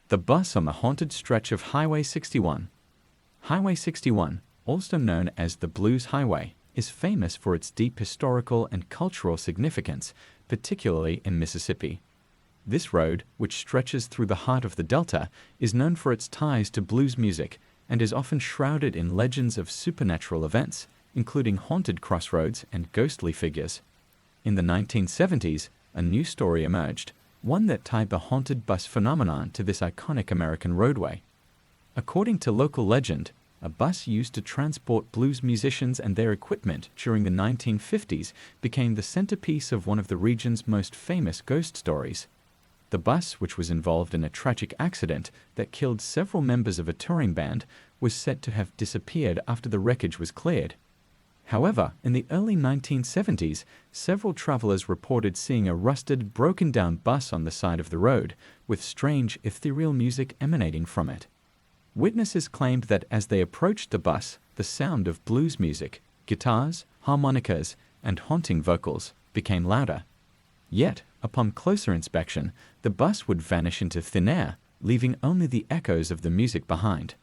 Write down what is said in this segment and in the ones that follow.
The bus on the haunted stretch of Highway 61. Highway 61, also known as the Blues Highway, is famous for its deep historical and cultural significance, particularly in Mississippi. This road, which stretches through the heart of the Delta, is known for its ties to blues music and is often shrouded in legends of supernatural events, including haunted crossroads and ghostly figures. In the 1970s, a new story emerged, one that tied the haunted bus phenomenon to this iconic American roadway. According to local legend, a bus used to transport blues musicians and their equipment during the 1950s became the centerpiece of one of the region's most famous ghost stories. The bus, which was involved in a tragic accident that killed several members of a touring band, was said to have disappeared after the wreckage was cleared. However, in the early 1970s, several travelers reported seeing a rusted, broken-down bus on the side of the road, with strange, ethereal music emanating from it. Witnesses claimed that as they approached the bus, the sound of blues music, guitars, harmonicas, and haunting vocals became louder. Yet, upon closer inspection, the bus would vanish into thin air, leaving only the echoes of the music behind.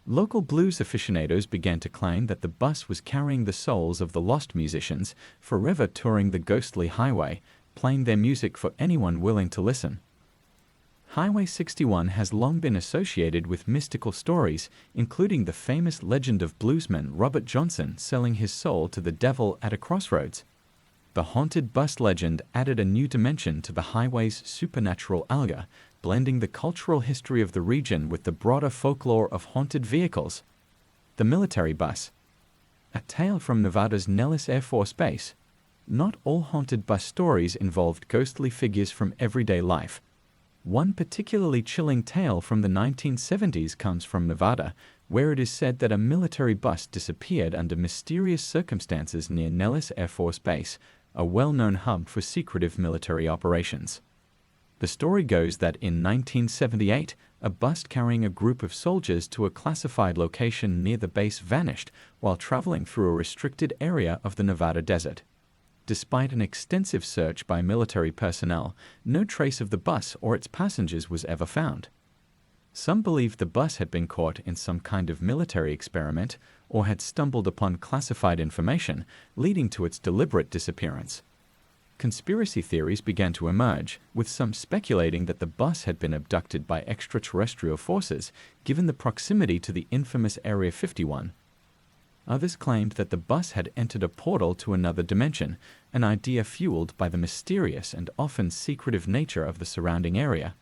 Local blues aficionados began to claim that the bus was carrying the souls of the lost musicians, forever touring the ghostly highway, playing their music for anyone willing to listen. Highway 61 has long been associated with mystical stories, including the famous legend of bluesman Robert Johnson selling his soul to the devil at a crossroads. The haunted bus legend added a new dimension to the highway's supernatural allure, blending the cultural history of the region with the broader folklore of haunted vehicles. The military bus. A tale from Nevada's Nellis Air Force Base. Not all haunted bus stories involved ghostly figures from everyday life. One particularly chilling tale from the 1970s comes from Nevada, where it is said that a military bus disappeared under mysterious circumstances near Nellis Air Force Base, a well-known hub for secretive military operations. The story goes that in 1978, a bus carrying a group of soldiers to a classified location near the base vanished while traveling through a restricted area of the Nevada desert. Despite an extensive search by military personnel, no trace of the bus or its passengers was ever found. Some believe the bus had been caught in some kind of military experiment or had stumbled upon classified information, leading to its deliberate disappearance. Conspiracy theories began to emerge, with some speculating that the bus had been abducted by extraterrestrial forces, given the proximity to the infamous Area 51. Others claimed that the bus had entered a portal to another dimension, an idea fueled by the mysterious and often secretive nature of the surrounding area.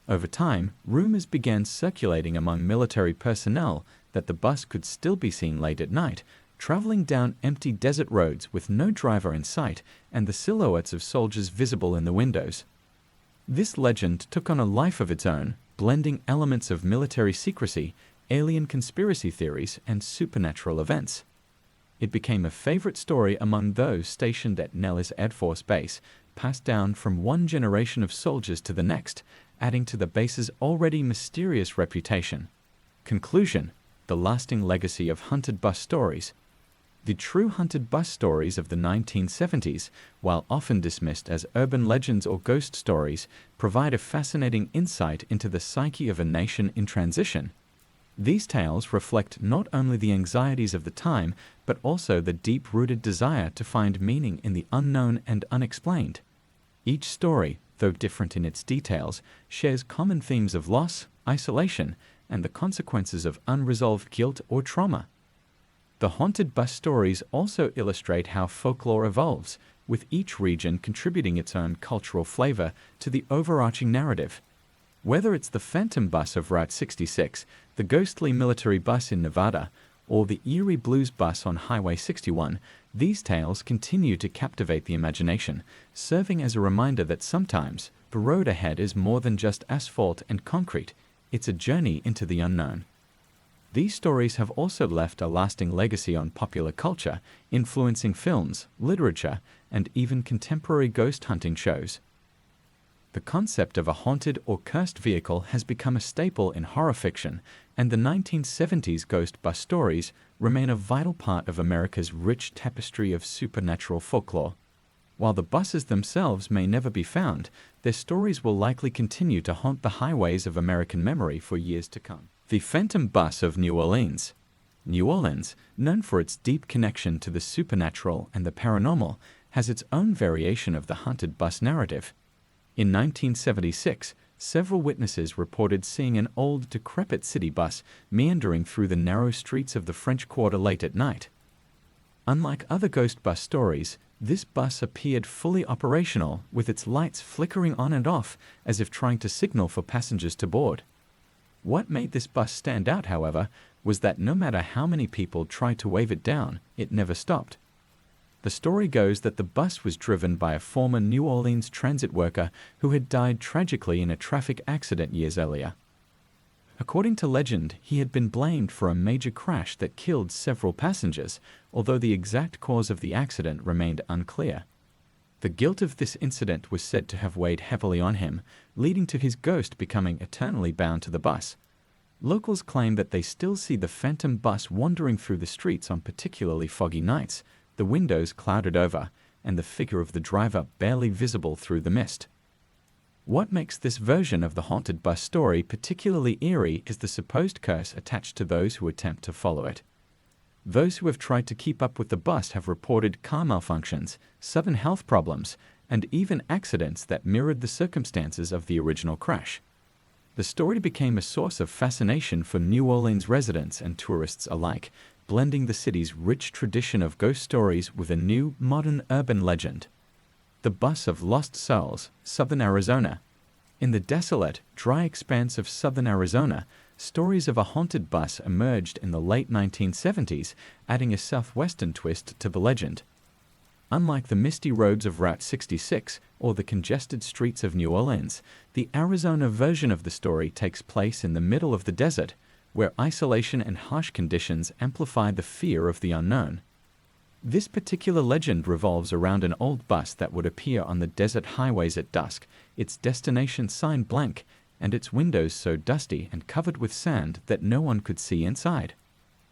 Over time, rumors began circulating among military personnel that the bus could still be seen late at night, traveling down empty desert roads with no driver in sight and the silhouettes of soldiers visible in the windows. This legend took on a life of its own, blending elements of military secrecy, alien conspiracy theories, and supernatural events. It became a favorite story among those stationed at Nellis Air Force Base, passed down from one generation of soldiers to the next, adding to the base's already mysterious reputation. Conclusion: the lasting legacy of haunted bus stories. The true haunted bus stories of the 1970s, while often dismissed as urban legends or ghost stories, provide a fascinating insight into the psyche of a nation in transition. These tales reflect not only the anxieties of the time, but also the deep-rooted desire to find meaning in the unknown and unexplained. Each story, though different in its details, shares common themes of loss, isolation, and the consequences of unresolved guilt or trauma. The haunted bus stories also illustrate how folklore evolves, with each region contributing its own cultural flavor to the overarching narrative. Whether it's the phantom bus of Route 66, the ghostly military bus in Nevada, or the eerie blues bus on Highway 61, these tales continue to captivate the imagination, serving as a reminder that sometimes the road ahead is more than just asphalt and concrete. It's a journey into the unknown. These stories have also left a lasting legacy on popular culture, influencing films, literature, and even contemporary ghost hunting shows. The concept of a haunted or cursed vehicle has become a staple in horror fiction, and the 1970s ghost bus stories remain a vital part of America's rich tapestry of supernatural folklore. While the buses themselves may never be found, their stories will likely continue to haunt the highways of American memory for years to come. The Phantom Bus of New Orleans. New Orleans, known for its deep connection to the supernatural and the paranormal, has its own variation of the haunted bus narrative. In 1976, several witnesses reported seeing an old, decrepit city bus meandering through the narrow streets of the French Quarter late at night. Unlike other ghost bus stories, this bus appeared fully operational, with its lights flickering on and off as if trying to signal for passengers to board. What made this bus stand out, however, was that no matter how many people tried to wave it down, it never stopped. The story goes that the bus was driven by a former New Orleans transit worker who had died tragically in a traffic accident years earlier. According to legend, he had been blamed for a major crash that killed several passengers, although the exact cause of the accident remained unclear. The guilt of this incident was said to have weighed heavily on him, leading to his ghost becoming eternally bound to the bus. Locals claim that they still see the phantom bus wandering through the streets on particularly foggy nights, the windows clouded over, and the figure of the driver barely visible through the mist. What makes this version of the haunted bus story particularly eerie is the supposed curse attached to those who attempt to follow it. Those who have tried to keep up with the bus have reported car malfunctions, sudden health problems, and even accidents that mirrored the circumstances of the original crash. The story became a source of fascination for New Orleans residents and tourists alike, blending the city's rich tradition of ghost stories with a new, modern urban legend. The Bus of Lost Souls, Southern Arizona. In the desolate, dry expanse of southern Arizona, stories of a haunted bus emerged in the late 1970s, adding a southwestern twist to the legend. Unlike the misty roads of Route 66 or the congested streets of New Orleans, the Arizona version of the story takes place in the middle of the desert, where isolation and harsh conditions amplify the fear of the unknown. This particular legend revolves around an old bus that would appear on the desert highways at dusk, its destination sign blank, and its windows so dusty and covered with sand that no one could see inside.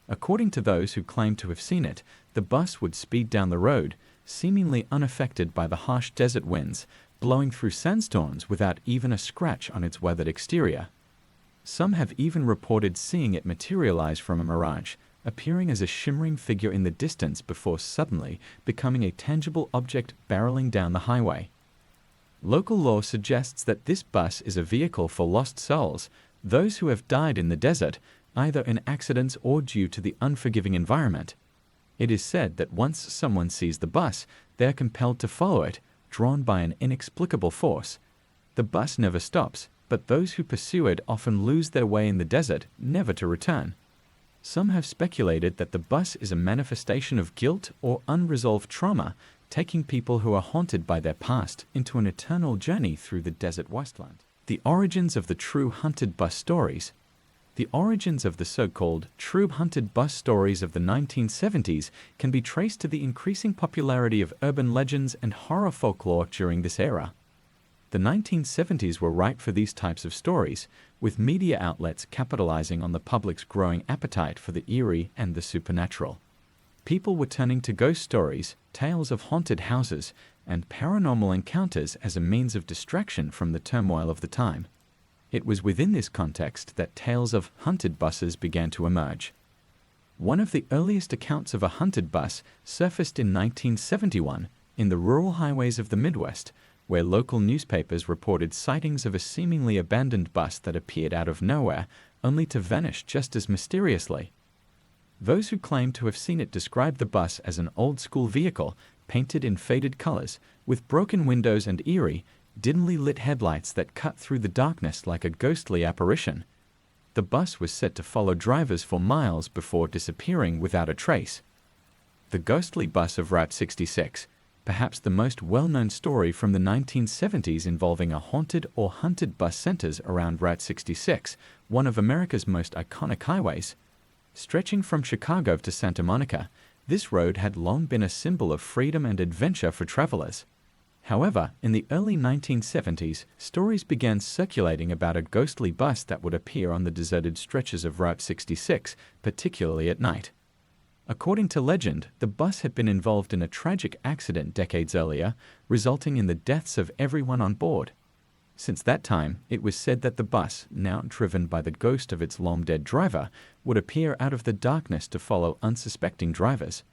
According to those who claim to have seen it, the bus would speed down the road, seemingly unaffected by the harsh desert winds, blowing through sandstorms without even a scratch on its weathered exterior. Some have even reported seeing it materialize from a mirage, appearing as a shimmering figure in the distance before suddenly becoming a tangible object barreling down the highway. Local law suggests that this bus is a vehicle for lost souls, those who have died in the desert, either in accidents or due to the unforgiving environment. It is said that once someone sees the bus, they are compelled to follow it, drawn by an inexplicable force. The bus never stops, but those who pursue it often lose their way in the desert, never to return. Some have speculated that the bus is a manifestation of guilt or unresolved trauma, taking people who are haunted by their past into an eternal journey through the desert wasteland. The origins of the true haunted bus stories. The origins of the so-called true haunted bus stories of the 1970s can be traced to the increasing popularity of urban legends and horror folklore during this era. The 1970s were ripe for these types of stories, with media outlets capitalizing on the public's growing appetite for the eerie and the supernatural. People were turning to ghost stories, tales of haunted houses, and paranormal encounters as a means of distraction from the turmoil of the time. It was within this context that tales of haunted buses began to emerge. One of the earliest accounts of a haunted bus surfaced in 1971 in the rural highways of the Midwest, where local newspapers reported sightings of a seemingly abandoned bus that appeared out of nowhere, only to vanish just as mysteriously. Those who claimed to have seen it described the bus as an old-school vehicle, painted in faded colors, with broken windows and eerie, dimly lit headlights that cut through the darkness like a ghostly apparition. The bus was said to follow drivers for miles before disappearing without a trace. The ghostly bus of Route 66, perhaps the most well-known story from the 1970s involving a haunted or hunted bus centers around Route 66, one of America's most iconic highways. Stretching from Chicago to Santa Monica, this road had long been a symbol of freedom and adventure for travelers. However, in the early 1970s, stories began circulating about a ghostly bus that would appear on the deserted stretches of Route 66, particularly at night. According to legend, the bus had been involved in a tragic accident decades earlier, resulting in the deaths of everyone on board. Since that time, it was said that the bus, now driven by the ghost of its long-dead driver, would appear out of the darkness to follow unsuspecting drivers.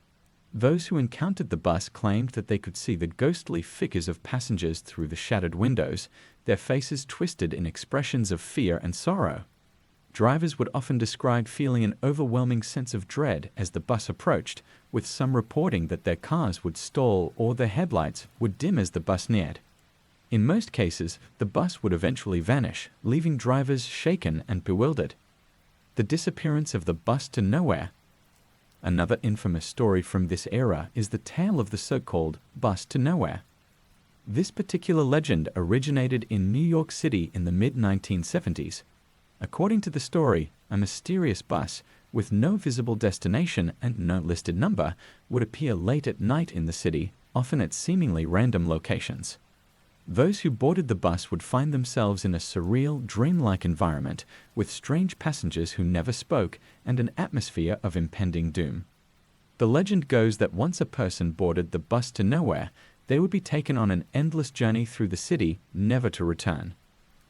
Those who encountered the bus claimed that they could see the ghostly figures of passengers through the shattered windows, their faces twisted in expressions of fear and sorrow. Drivers would often describe feeling an overwhelming sense of dread as the bus approached, with some reporting that their cars would stall or their headlights would dim as the bus neared. In most cases, the bus would eventually vanish, leaving drivers shaken and bewildered. The disappearance of the bus to nowhere. Another infamous story from this era is the tale of the so-called bus to nowhere. This particular legend originated in New York City in the mid-1970s. According to the story, a mysterious bus, with no visible destination and no listed number, would appear late at night in the city, often at seemingly random locations. Those who boarded the bus would find themselves in a surreal, dreamlike environment, with strange passengers who never spoke and an atmosphere of impending doom. The legend goes that once a person boarded the bus to nowhere, they would be taken on an endless journey through the city, never to return.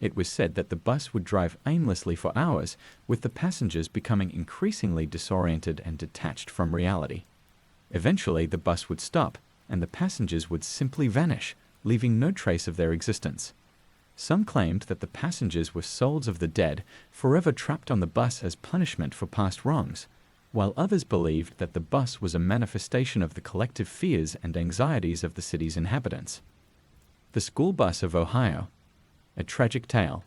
It was said that the bus would drive aimlessly for hours, with the passengers becoming increasingly disoriented and detached from reality. Eventually, the bus would stop, and the passengers would simply vanish, leaving no trace of their existence. Some claimed that the passengers were souls of the dead, forever trapped on the bus as punishment for past wrongs, while others believed that the bus was a manifestation of the collective fears and anxieties of the city's inhabitants. The school bus of Ohio. A tragic tale.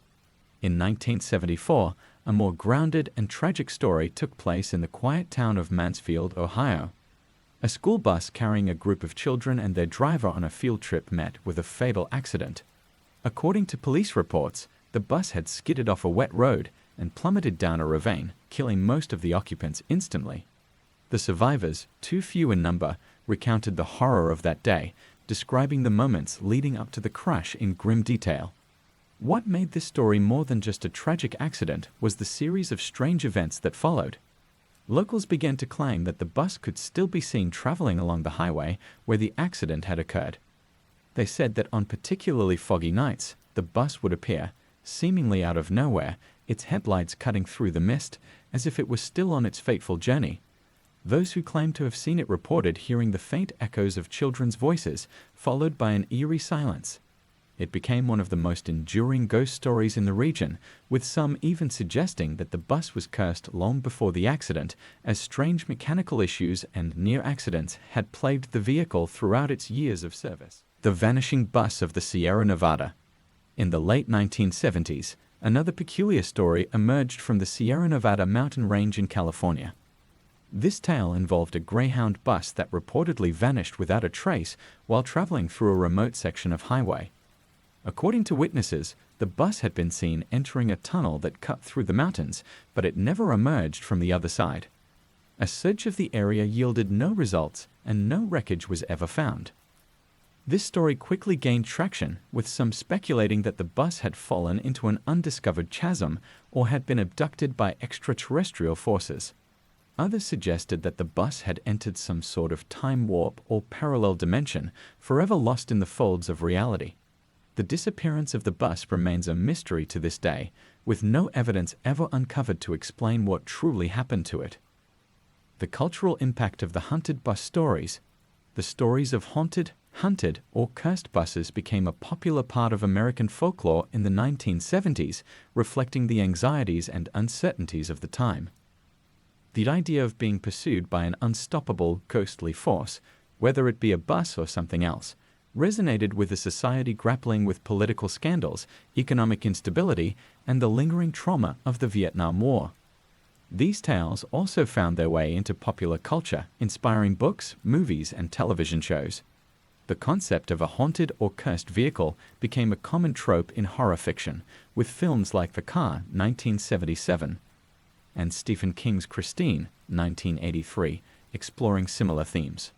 In 1974, a more grounded and tragic story took place in the quiet town of Mansfield, Ohio. A school bus carrying a group of children and their driver on a field trip met with a fatal accident. According to police reports, the bus had skidded off a wet road and plummeted down a ravine, killing most of the occupants instantly. The survivors, too few in number, recounted the horror of that day, describing the moments leading up to the crash in grim detail. What made this story more than just a tragic accident was the series of strange events that followed. Locals began to claim that the bus could still be seen traveling along the highway where the accident had occurred. They said that on particularly foggy nights, the bus would appear, seemingly out of nowhere, its headlights cutting through the mist, as if it was still on its fateful journey. Those who claimed to have seen it reported hearing the faint echoes of children's voices, followed by an eerie silence. It became one of the most enduring ghost stories in the region, with some even suggesting that the bus was cursed long before the accident, as strange mechanical issues and near accidents had plagued the vehicle throughout its years of service. The vanishing bus of the Sierra Nevada. In the late 1970s, another peculiar story emerged from the Sierra Nevada mountain range in California. This tale involved a Greyhound bus that reportedly vanished without a trace while traveling through a remote section of highway. According to witnesses, the bus had been seen entering a tunnel that cut through the mountains, but it never emerged from the other side. A search of the area yielded no results, and no wreckage was ever found. This story quickly gained traction, with some speculating that the bus had fallen into an undiscovered chasm or had been abducted by extraterrestrial forces. Others suggested that the bus had entered some sort of time warp or parallel dimension, forever lost in the folds of reality. The disappearance of the bus remains a mystery to this day, with no evidence ever uncovered to explain what truly happened to it. The cultural impact of the haunted bus stories. The stories of haunted, hunted, or cursed buses became a popular part of American folklore in the 1970s, reflecting the anxieties and uncertainties of the time. The idea of being pursued by an unstoppable, ghostly force, whether it be a bus or something else, resonated with a society grappling with political scandals, economic instability, and the lingering trauma of the Vietnam War. These tales also found their way into popular culture, inspiring books, movies, and television shows. The concept of a haunted or cursed vehicle became a common trope in horror fiction, with films like The Car, 1977, and Stephen King's Christine, 1983, exploring similar themes.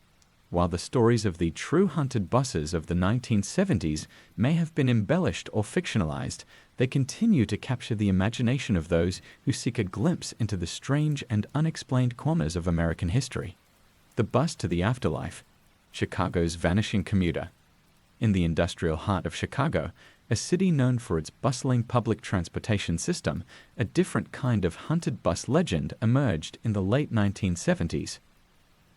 While the stories of the true haunted buses of the 1970s may have been embellished or fictionalized, they continue to capture the imagination of those who seek a glimpse into the strange and unexplained corners of American history. The bus to the afterlife. Chicago's vanishing commuter. In the industrial heart of Chicago, a city known for its bustling public transportation system, a different kind of haunted bus legend emerged in the late 1970s.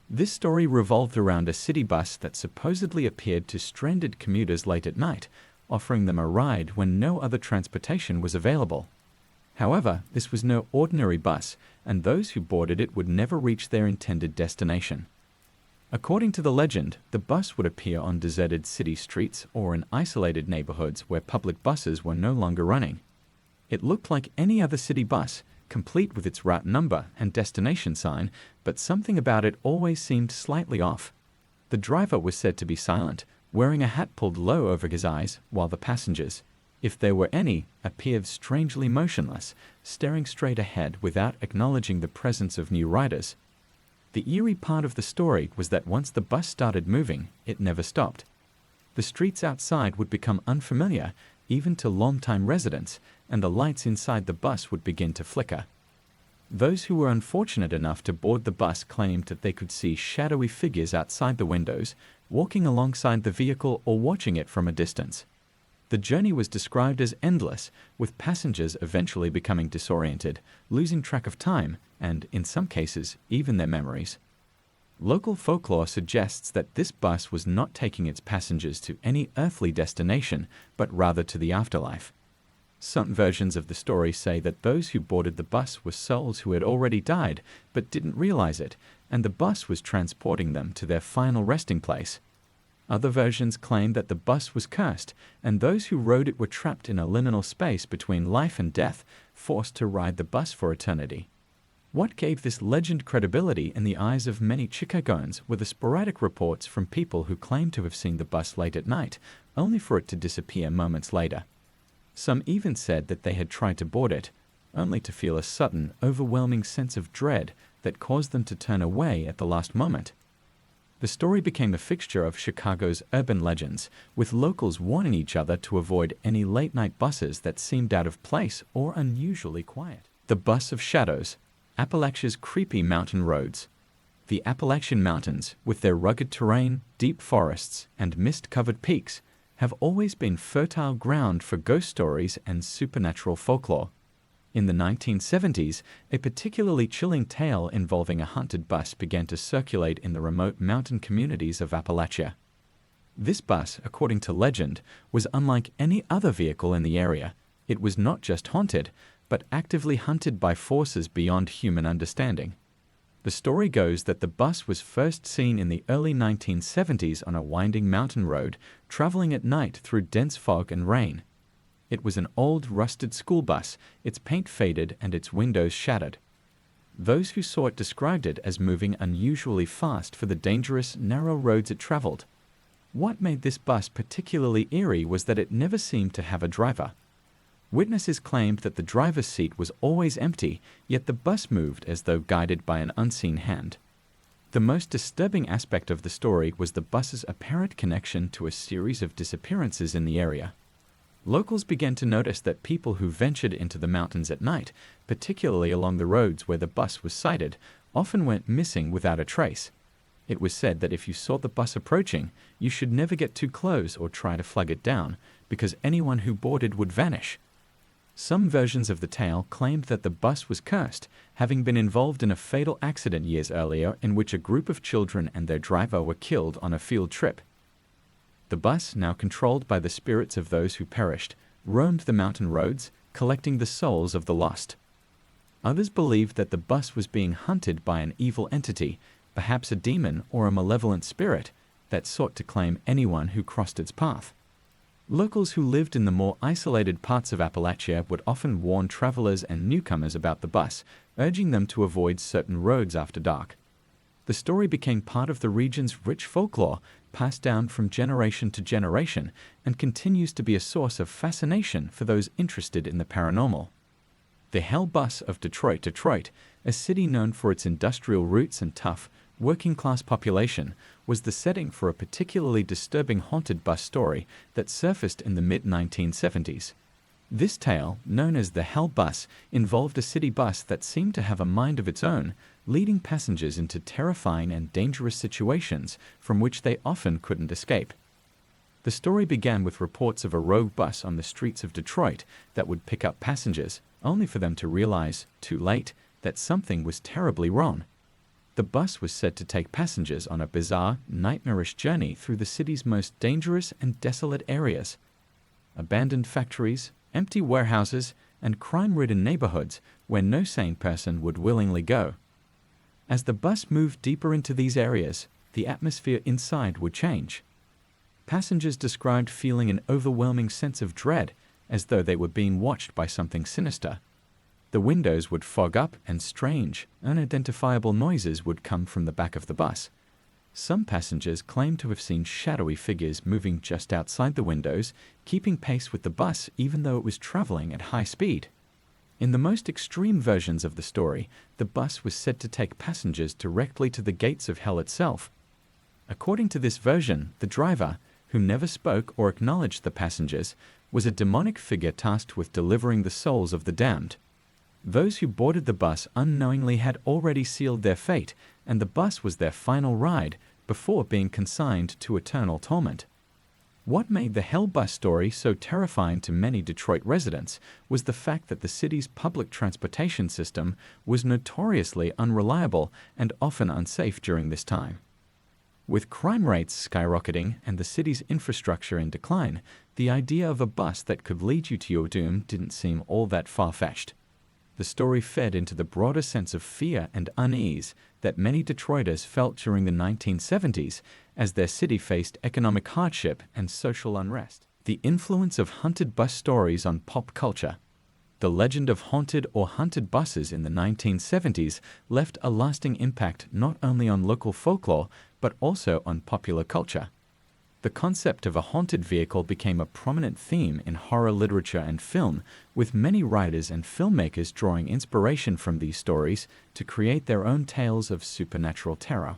This story revolved around a city bus that supposedly appeared to stranded commuters late at night, offering them a ride when no other transportation was available. However, this was no ordinary bus, and those who boarded it would never reach their intended destination. According to the legend, the bus would appear on deserted city streets or in isolated neighborhoods where public buses were no longer running. It looked like any other city bus, complete with its route number and destination sign, but something about it always seemed slightly off. The driver was said to be silent, wearing a hat pulled low over his eyes, while the passengers, if there were any, appeared strangely motionless, staring straight ahead without acknowledging the presence of new riders. The eerie part of the story was that once the bus started moving, it never stopped. The streets outside would become unfamiliar, even to longtime residents, and the lights inside the bus would begin to flicker. Those who were unfortunate enough to board the bus claimed that they could see shadowy figures outside the windows, walking alongside the vehicle or watching it from a distance. The journey was described as endless, with passengers eventually becoming disoriented, losing track of time, and, in some cases, even their memories. Local folklore suggests that this bus was not taking its passengers to any earthly destination, but rather to the afterlife. Some versions of the story say that those who boarded the bus were souls who had already died, but didn't realize it, and the bus was transporting them to their final resting place. Other versions claim that the bus was cursed, and those who rode it were trapped in a liminal space between life and death, forced to ride the bus for eternity. What gave this legend credibility in the eyes of many Chicagoans were the sporadic reports from people who claimed to have seen the bus late at night, only for it to disappear moments later. Some even said that they had tried to board it, only to feel a sudden, overwhelming sense of dread that caused them to turn away at the last moment. The story became a fixture of Chicago's urban legends, with locals warning each other to avoid any late-night buses that seemed out of place or unusually quiet. The Bus of Shadows. Appalachia's creepy mountain roads. The Appalachian Mountains, with their rugged terrain, deep forests, and mist-covered peaks, have always been fertile ground for ghost stories and supernatural folklore. In the 1970s, a particularly chilling tale involving a haunted bus began to circulate in the remote mountain communities of Appalachia. This bus, according to legend, was unlike any other vehicle in the area. It was not just haunted, but actively hunted by forces beyond human understanding. The story goes that the bus was first seen in the early 1970s on a winding mountain road, traveling at night through dense fog and rain. It was an old, rusted school bus, its paint faded and its windows shattered. Those who saw it described it as moving unusually fast for the dangerous, narrow roads it traveled. What made this bus particularly eerie was that it never seemed to have a driver. Witnesses claimed that the driver's seat was always empty, yet the bus moved as though guided by an unseen hand. The most disturbing aspect of the story was the bus's apparent connection to a series of disappearances in the area. Locals began to notice that people who ventured into the mountains at night, particularly along the roads where the bus was sighted, often went missing without a trace. It was said that if you saw the bus approaching, you should never get too close or try to flag it down, because anyone who boarded would vanish. Some versions of the tale claimed that the bus was cursed, having been involved in a fatal accident years earlier in which a group of children and their driver were killed on a field trip. The bus, now controlled by the spirits of those who perished, roamed the mountain roads, collecting the souls of the lost. Others believed that the bus was being hunted by an evil entity, perhaps a demon or a malevolent spirit, that sought to claim anyone who crossed its path. Locals who lived in the more isolated parts of Appalachia would often warn travelers and newcomers about the bus, urging them to avoid certain roads after dark. The story became part of the region's rich folklore, passed down from generation to generation, and continues to be a source of fascination for those interested in the paranormal. The Hell Bus of Detroit, a city known for its industrial roots and tough, working-class population, was the setting for a particularly disturbing haunted bus story that surfaced in the mid-1970s. This tale, known as the Hell Bus, involved a city bus that seemed to have a mind of its own, leading passengers into terrifying and dangerous situations from which they often couldn't escape. The story began with reports of a rogue bus on the streets of Detroit that would pick up passengers, only for them to realize, too late, that something was terribly wrong. The bus was said to take passengers on a bizarre, nightmarish journey through the city's most dangerous and desolate areas. Abandoned factories, empty warehouses, and crime-ridden neighborhoods where no sane person would willingly go. As the bus moved deeper into these areas, the atmosphere inside would change. Passengers described feeling an overwhelming sense of dread, as though they were being watched by something sinister. The windows would fog up and strange, unidentifiable noises would come from the back of the bus. Some passengers claimed to have seen shadowy figures moving just outside the windows, keeping pace with the bus even though it was traveling at high speed. In the most extreme versions of the story, the bus was said to take passengers directly to the gates of hell itself. According to this version, the driver, who never spoke or acknowledged the passengers, was a demonic figure tasked with delivering the souls of the damned. Those who boarded the bus unknowingly had already sealed their fate, and the bus was their final ride before being consigned to eternal torment. What made the Hell Bus story so terrifying to many Detroit residents was the fact that the city's public transportation system was notoriously unreliable and often unsafe during this time. With crime rates skyrocketing and the city's infrastructure in decline, the idea of a bus that could lead you to your doom didn't seem all that far-fetched. The story fed into the broader sense of fear and unease that many Detroiters felt during the 1970s as their city faced economic hardship and social unrest. The influence of haunted bus stories on pop culture. The legend of haunted or hunted buses in the 1970s left a lasting impact not only on local folklore but also on popular culture. The concept of a haunted vehicle became a prominent theme in horror literature and film, with many writers and filmmakers drawing inspiration from these stories to create their own tales of supernatural terror.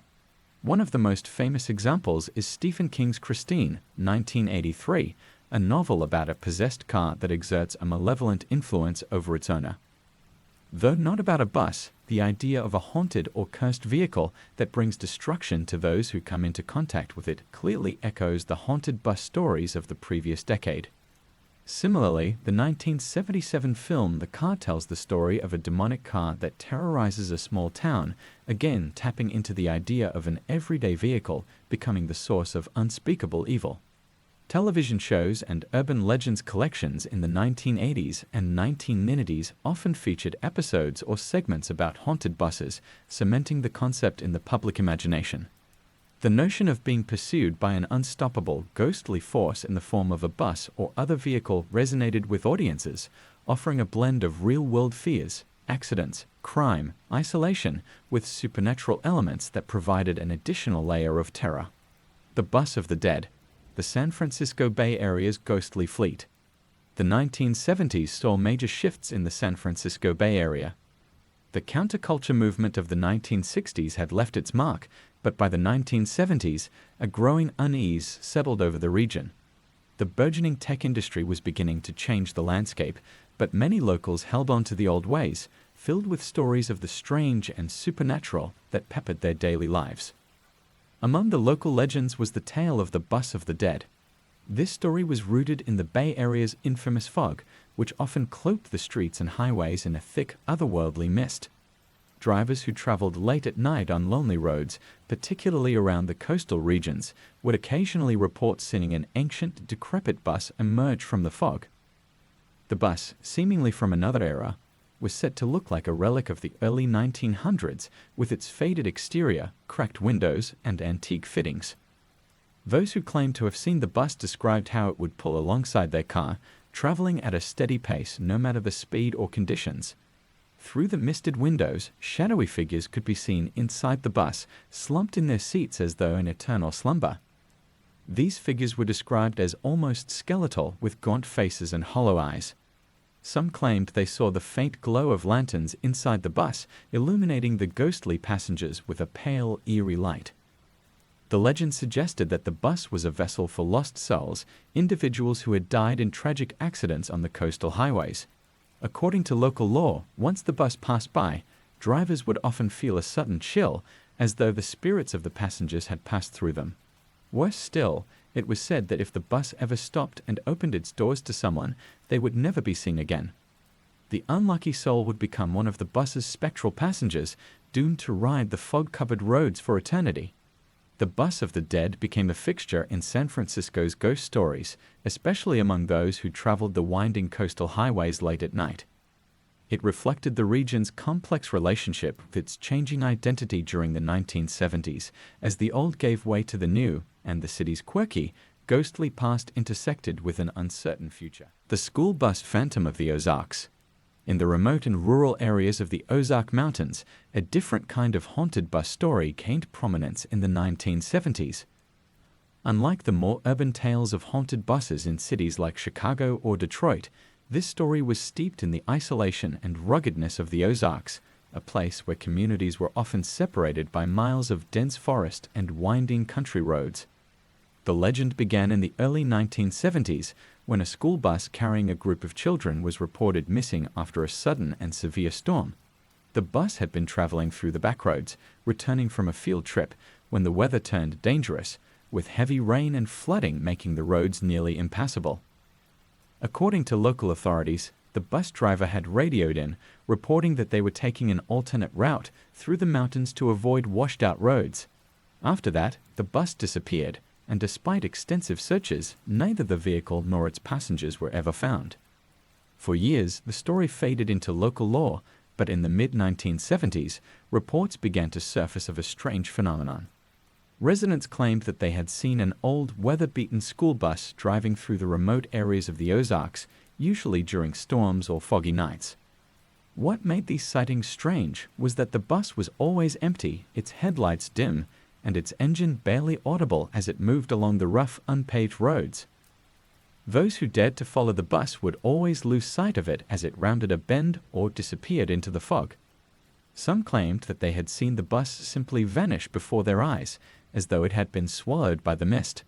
One of the most famous examples is Stephen King's Christine, 1983, a novel about a possessed car that exerts a malevolent influence over its owner. Though not about a bus, the idea of a haunted or cursed vehicle that brings destruction to those who come into contact with it clearly echoes the haunted bus stories of the previous decade. Similarly, the 1977 film The Car tells the story of a demonic car that terrorizes a small town, again tapping into the idea of an everyday vehicle becoming the source of unspeakable evil. Television shows and urban legends collections in the 1980s and 1990s often featured episodes or segments about haunted buses, cementing the concept in the public imagination. The notion of being pursued by an unstoppable, ghostly force in the form of a bus or other vehicle resonated with audiences, offering a blend of real-world fears, accidents, crime, isolation, with supernatural elements that provided an additional layer of terror. The Bus of the Dead, the San Francisco Bay Area's ghostly fleet. The 1970s saw major shifts in the San Francisco Bay Area. The counterculture movement of the 1960s had left its mark, but by the 1970s, a growing unease settled over the region. The burgeoning tech industry was beginning to change the landscape, but many locals held on to the old ways, filled with stories of the strange and supernatural that peppered their daily lives. Among the local legends was the tale of the Bus of the Dead. This story was rooted in the Bay Area's infamous fog, which often cloaked the streets and highways in a thick, otherworldly mist. Drivers who traveled late at night on lonely roads, particularly around the coastal regions, would occasionally report seeing an ancient, decrepit bus emerge from the fog. The bus, seemingly from another era, was said to look like a relic of the early 1900s, with its faded exterior, cracked windows, and antique fittings. Those who claimed to have seen the bus described how it would pull alongside their car, traveling at a steady pace no matter the speed or conditions. Through the misted windows, shadowy figures could be seen inside the bus, slumped in their seats as though in eternal slumber. These figures were described as almost skeletal, with gaunt faces and hollow eyes. Some claimed they saw the faint glow of lanterns inside the bus, illuminating the ghostly passengers with a pale, eerie light. The legend suggested that the bus was a vessel for lost souls, individuals who had died in tragic accidents on the coastal highways. According to local law, once the bus passed by, drivers would often feel a sudden chill, as though the spirits of the passengers had passed through them. Worse still, it was said that if the bus ever stopped and opened its doors to someone, they would never be seen again. The unlucky soul would become one of the bus's spectral passengers, doomed to ride the fog-covered roads for eternity. The bus of the dead became a fixture in San Francisco's ghost stories, especially among those who traveled the winding coastal highways late at night. It reflected the region's complex relationship with its changing identity during the 1970s, as the old gave way to the new, and the city's quirky, ghostly past intersected with an uncertain future. The school bus phantom of the Ozarks. In the remote and rural areas of the Ozark Mountains, a different kind of haunted bus story gained prominence in the 1970s. Unlike the more urban tales of haunted buses in cities like Chicago or Detroit, this story was steeped in the isolation and ruggedness of the Ozarks, a place where communities were often separated by miles of dense forest and winding country roads. The legend began in the early 1970s, when a school bus carrying a group of children was reported missing after a sudden and severe storm. The bus had been traveling through the backroads, returning from a field trip, when the weather turned dangerous, with heavy rain and flooding making the roads nearly impassable. According to local authorities, the bus driver had radioed in, reporting that they were taking an alternate route through the mountains to avoid washed-out roads. After that, the bus disappeared, and despite extensive searches, neither the vehicle nor its passengers were ever found. For years, the story faded into local lore, but in the mid-1970s, reports began to surface of a strange phenomenon. Residents claimed that they had seen an old, weather-beaten school bus driving through the remote areas of the Ozarks, usually during storms or foggy nights. What made these sightings strange was that the bus was always empty, its headlights dim, and its engine barely audible as it moved along the rough, unpaved roads. Those who dared to follow the bus would always lose sight of it as it rounded a bend or disappeared into the fog. Some claimed that they had seen the bus simply vanish before their eyes, as though it had been swallowed by the mist.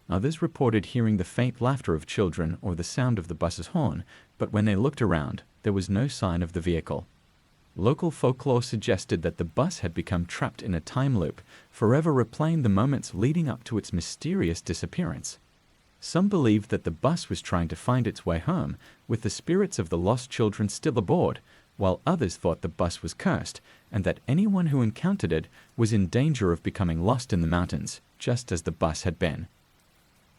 Others reported hearing the faint laughter of children or the sound of the bus's horn, but when they looked around, there was no sign of the vehicle. Local folklore suggested that the bus had become trapped in a time loop, forever replaying the moments leading up to its mysterious disappearance. Some believed that the bus was trying to find its way home, with the spirits of the lost children still aboard, while others thought the bus was cursed, and that anyone who encountered it was in danger of becoming lost in the mountains, just as the bus had been.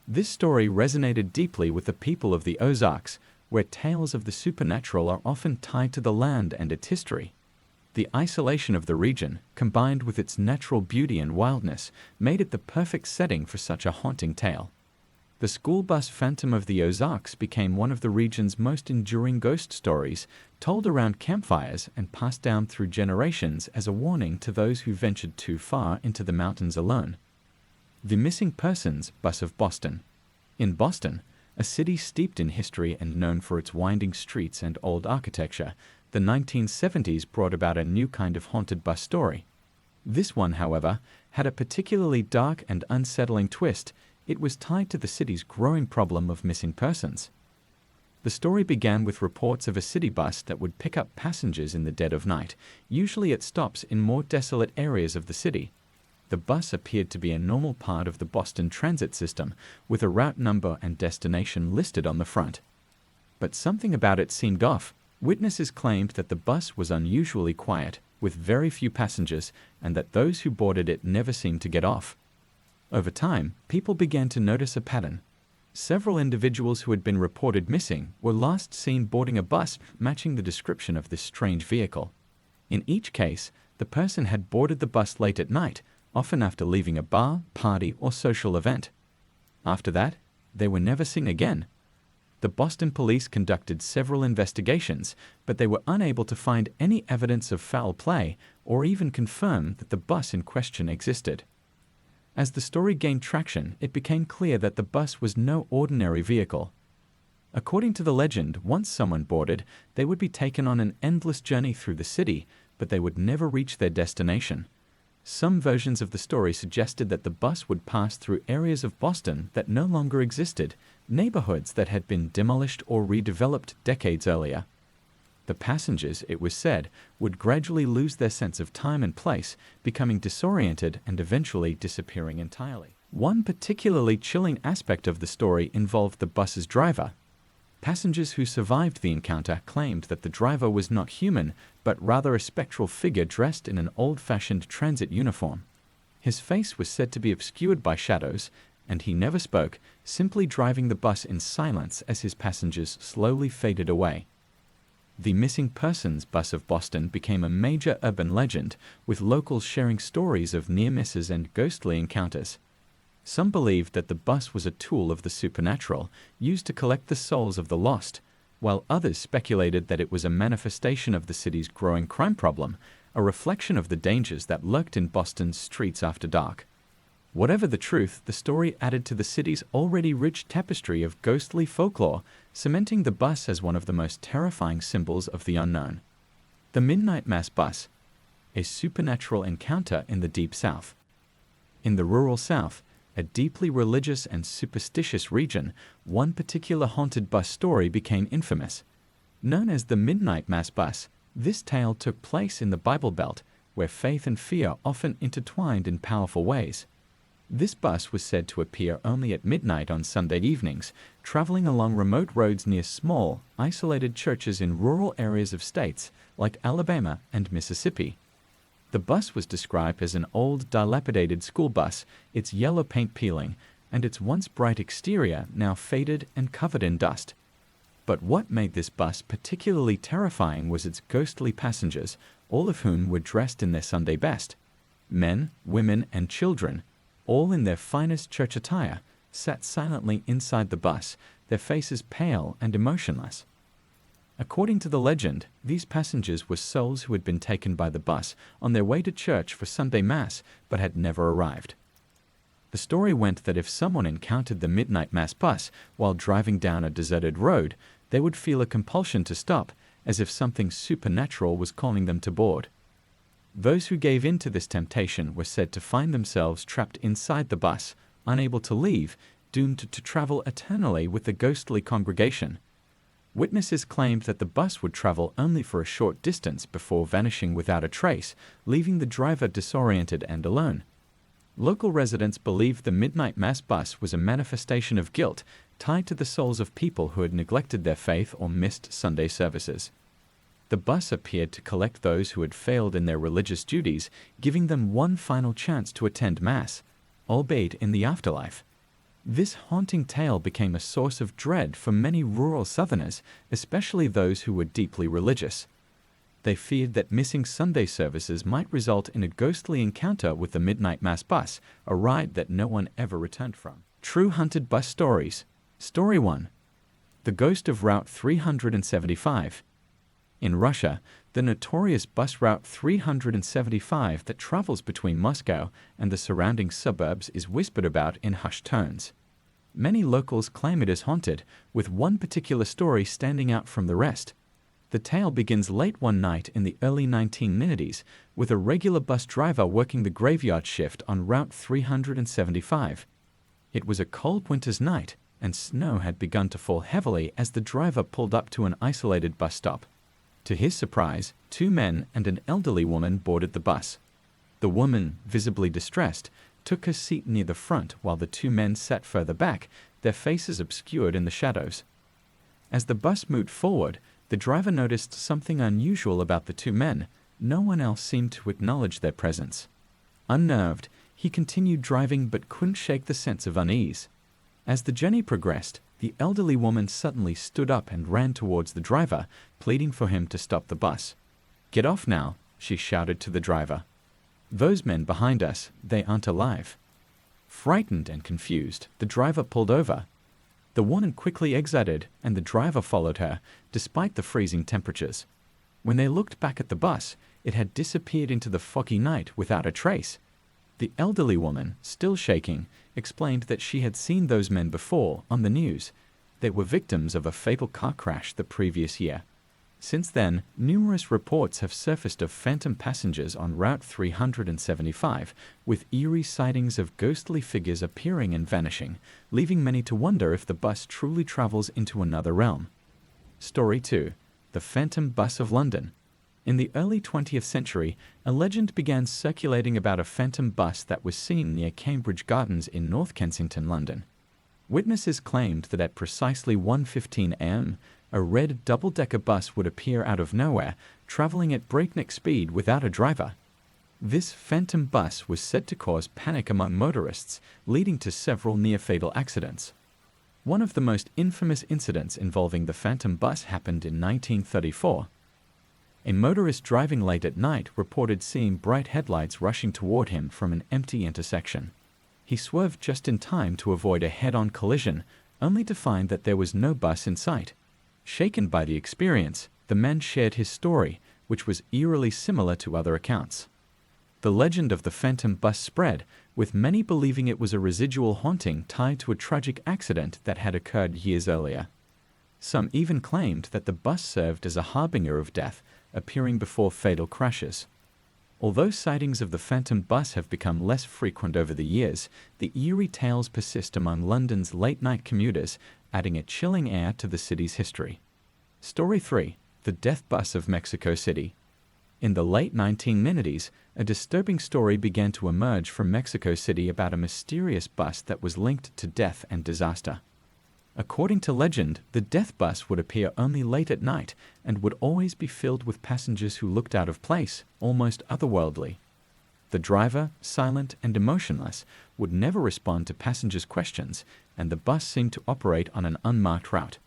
This story resonated deeply with the people of the Ozarks, where tales of the supernatural are often tied to the land and its history. The isolation of the region, combined with its natural beauty and wildness, made it the perfect setting for such a haunting tale. The school bus phantom of the Ozarks became one of the region's most enduring ghost stories, told around campfires and passed down through generations as a warning to those who ventured too far into the mountains alone. The missing persons bus of Boston. In Boston, a city steeped in history and known for its winding streets and old architecture, the 1970s brought about a new kind of haunted bus story. This one, however, had a particularly dark and unsettling twist. It was tied to the city's growing problem of missing persons. The story began with reports of a city bus that would pick up passengers in the dead of night, usually at stops in more desolate areas of the city. The bus appeared to be a normal part of the Boston transit system, with a route number and destination listed on the front. But something about it seemed off. Witnesses claimed that the bus was unusually quiet, with very few passengers, and that those who boarded it never seemed to get off. Over time, people began to notice a pattern. Several individuals who had been reported missing were last seen boarding a bus matching the description of this strange vehicle. In each case, the person had boarded the bus late at night, often after leaving a bar, party, or social event. After that, they were never seen again. The Boston police conducted several investigations, but they were unable to find any evidence of foul play or even confirm that the bus in question existed. As the story gained traction, it became clear that the bus was no ordinary vehicle. According to the legend, once someone boarded, they would be taken on an endless journey through the city, but they would never reach their destination. Some versions of the story suggested that the bus would pass through areas of Boston that no longer existed, neighborhoods that had been demolished or redeveloped decades earlier. The passengers, it was said, would gradually lose their sense of time and place, becoming disoriented and eventually disappearing entirely. One particularly chilling aspect of the story involved the bus's driver. Passengers who survived the encounter claimed that the driver was not human, but rather a spectral figure dressed in an old-fashioned transit uniform. His face was said to be obscured by shadows, and he never spoke, simply driving the bus in silence as his passengers slowly faded away. The missing persons bus of Boston became a major urban legend, with locals sharing stories of near misses and ghostly encounters. Some believed that the bus was a tool of the supernatural, used to collect the souls of the lost, while others speculated that it was a manifestation of the city's growing crime problem, a reflection of the dangers that lurked in Boston's streets after dark. Whatever the truth, the story added to the city's already rich tapestry of ghostly folklore, cementing the bus as one of the most terrifying symbols of the unknown. The Midnight Mass Bus, a supernatural encounter in the Deep South. In the rural South, a deeply religious and superstitious region, one particular haunted bus story became infamous. Known as the Midnight Mass Bus, this tale took place in the Bible Belt, where faith and fear often intertwined in powerful ways. This bus was said to appear only at midnight on Sunday evenings, traveling along remote roads near small, isolated churches in rural areas of states like Alabama and Mississippi. The bus was described as an old, dilapidated school bus, its yellow paint peeling, and its once bright exterior now faded and covered in dust. But what made this bus particularly terrifying was its ghostly passengers, all of whom were dressed in their Sunday best. Men, women, and children, all in their finest church attire, sat silently inside the bus, their faces pale and emotionless. According to the legend, these passengers were souls who had been taken by the bus on their way to church for Sunday Mass but had never arrived. The story went that if someone encountered the Midnight Mass Bus while driving down a deserted road, they would feel a compulsion to stop, as if something supernatural was calling them to board. Those who gave in to this temptation were said to find themselves trapped inside the bus, unable to leave, doomed to travel eternally with the ghostly congregation. Witnesses claimed that the bus would travel only for a short distance before vanishing without a trace, leaving the driver disoriented and alone. Local residents believed the Midnight Mass Bus was a manifestation of guilt tied to the souls of people who had neglected their faith or missed Sunday services. The bus appeared to collect those who had failed in their religious duties, giving them one final chance to attend Mass, albeit in the afterlife. This haunting tale became a source of dread for many rural Southerners, especially those who were deeply religious. They feared that missing Sunday services might result in a ghostly encounter with the Midnight Mass Bus, a ride that no one ever returned from. True Haunted Bus Stories. Story 1. The Ghost of Route 375. In Russia, the notorious bus Route 375 that travels between Moscow and the surrounding suburbs is whispered about in hushed tones. Many locals claim it is haunted, with one particular story standing out from the rest. The tale begins late one night in the early 1990s, with a regular bus driver working the graveyard shift on Route 375. It was a cold winter's night, and snow had begun to fall heavily as the driver pulled up to an isolated bus stop. To his surprise, two men and an elderly woman boarded the bus. The woman, visibly distressed, took her seat near the front while the two men sat further back, their faces obscured in the shadows. As the bus moved forward, the driver noticed something unusual about the two men. No one else seemed to acknowledge their presence. Unnerved, he continued driving but couldn't shake the sense of unease. As the journey progressed, the elderly woman suddenly stood up and ran towards the driver, pleading for him to stop the bus. "Get off now," she shouted to the driver. "Those men behind us, they aren't alive." Frightened and confused, the driver pulled over. The woman quickly exited, and the driver followed her, despite the freezing temperatures. When they looked back at the bus, it had disappeared into the foggy night without a trace. The elderly woman, still shaking, explained that she had seen those men before on the news. They were victims of a fatal car crash the previous year. Since then, numerous reports have surfaced of phantom passengers on Route 375, with eerie sightings of ghostly figures appearing and vanishing, leaving many to wonder if the bus truly travels into another realm. Story 2. the Phantom Bus of London. In the early 20th century, a legend began circulating about a phantom bus that was seen near Cambridge Gardens in North Kensington, London. Witnesses claimed that at precisely 1:15 a.m., a red double-decker bus would appear out of nowhere, traveling at breakneck speed without a driver. This phantom bus was said to cause panic among motorists, leading to several near-fatal accidents. One of the most infamous incidents involving the phantom bus happened in 1934. A motorist driving late at night reported seeing bright headlights rushing toward him from an empty intersection. He swerved just in time to avoid a head-on collision, only to find that there was no bus in sight. Shaken by the experience, the man shared his story, which was eerily similar to other accounts. The legend of the phantom bus spread, with many believing it was a residual haunting tied to a tragic accident that had occurred years earlier. Some even claimed that the bus served as a harbinger of death, appearing before fatal crashes. Although sightings of the phantom bus have become less frequent over the years, the eerie tales persist among London's late-night commuters, adding a chilling air to the city's history. Story 3. The Death Bus of Mexico City. In the late 1990s, a disturbing story began to emerge from Mexico City about a mysterious bus that was linked to death and disaster. According to legend, the death bus would appear only late at night and would always be filled with passengers who looked out of place, almost otherworldly. The driver, silent and emotionless, would never respond to passengers' questions, and the bus seemed to operate on an unmarked route.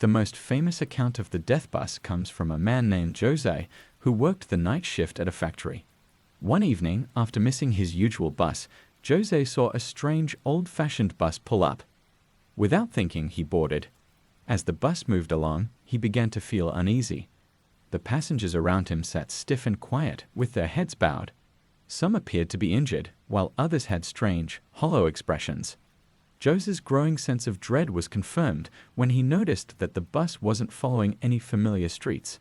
The most famous account of the death bus comes from a man named Jose, who worked the night shift at a factory. One evening, after missing his usual bus, Jose saw a strange, old-fashioned bus pull up. Without thinking, he boarded. As the bus moved along, he began to feel uneasy. The passengers around him sat stiff and quiet, with their heads bowed. Some appeared to be injured, while others had strange, hollow expressions. Jose's growing sense of dread was confirmed when he noticed that the bus wasn't following any familiar streets.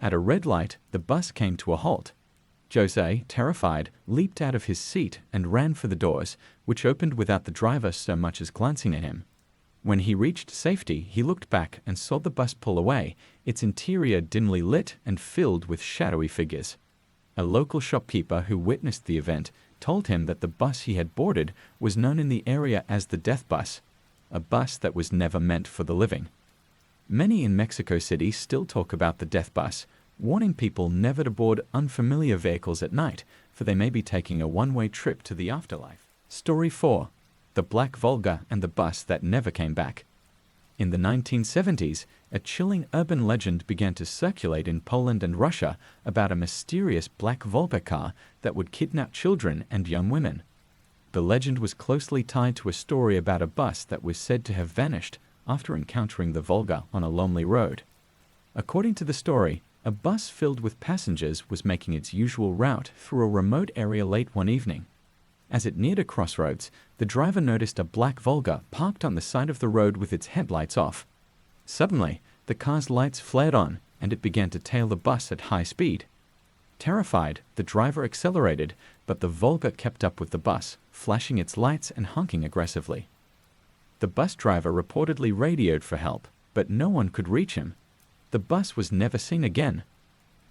At a red light, the bus came to a halt. Jose, terrified, leaped out of his seat and ran for the doors, which opened without the driver so much as glancing at him. When he reached safety, he looked back and saw the bus pull away, its interior dimly lit and filled with shadowy figures. A local shopkeeper who witnessed the event told him that the bus he had boarded was known in the area as the Death Bus, a bus that was never meant for the living. Many in Mexico City still talk about the Death Bus, warning people never to board unfamiliar vehicles at night, for they may be taking a one-way trip to the afterlife. Story 4. The Black Volga and the Bus That Never Came Back. In the 1970s, a chilling urban legend began to circulate in Poland and Russia about a mysterious black Volga car that would kidnap children and young women. The legend was closely tied to a story about a bus that was said to have vanished after encountering the Volga on a lonely road. According to the story, a bus filled with passengers was making its usual route through a remote area late one evening. As it neared a crossroads, the driver noticed a black Volga parked on the side of the road with its headlights off. Suddenly, the car's lights flared on, and it began to tail the bus at high speed. Terrified, the driver accelerated, but the Volga kept up with the bus, flashing its lights and honking aggressively. The bus driver reportedly radioed for help, but no one could reach him. The bus was never seen again.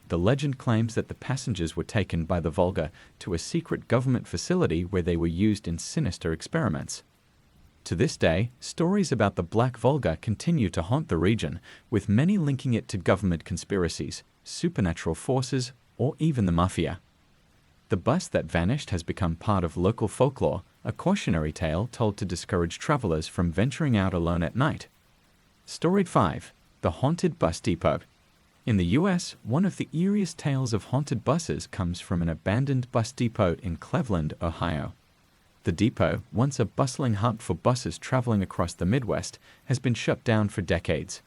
The legend claims that the passengers were taken by the Volga to a secret government facility where they were used in sinister experiments. To this day, stories about the Black Volga continue to haunt the region, with many linking it to government conspiracies, supernatural forces, or even the mafia. The bus that vanished has become part of local folklore, a cautionary tale told to discourage travelers from venturing out alone at night. Story 5. The Haunted Bus Depot. In the US, one of the eeriest tales of haunted buses comes from an abandoned bus depot in Cleveland, Ohio. The depot, once a bustling hub for buses traveling across the Midwest, has been shut down for decades.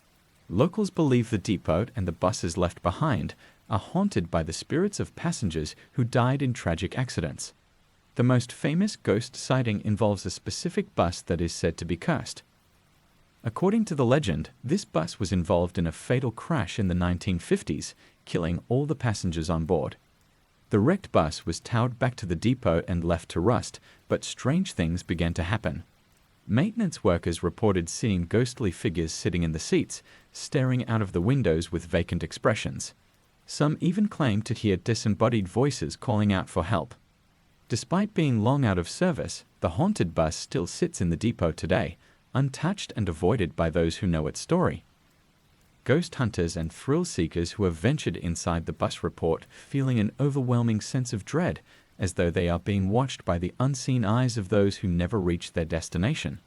Locals believe the depot and the buses left behind are haunted by the spirits of passengers who died in tragic accidents. The most famous ghost sighting involves a specific bus that is said to be cursed. According to the legend, this bus was involved in a fatal crash in the 1950s, killing all the passengers on board. The wrecked bus was towed back to the depot and left to rust, but strange things began to happen. Maintenance workers reported seeing ghostly figures sitting in the seats, staring out of the windows with vacant expressions. Some even claimed to hear disembodied voices calling out for help. Despite being long out of service, the haunted bus still sits in the depot today, untouched and avoided by those who know its story. Ghost hunters and thrill seekers who have ventured inside the bus report feeling an overwhelming sense of dread, as though they are being watched by the unseen eyes of those who never reach their destination.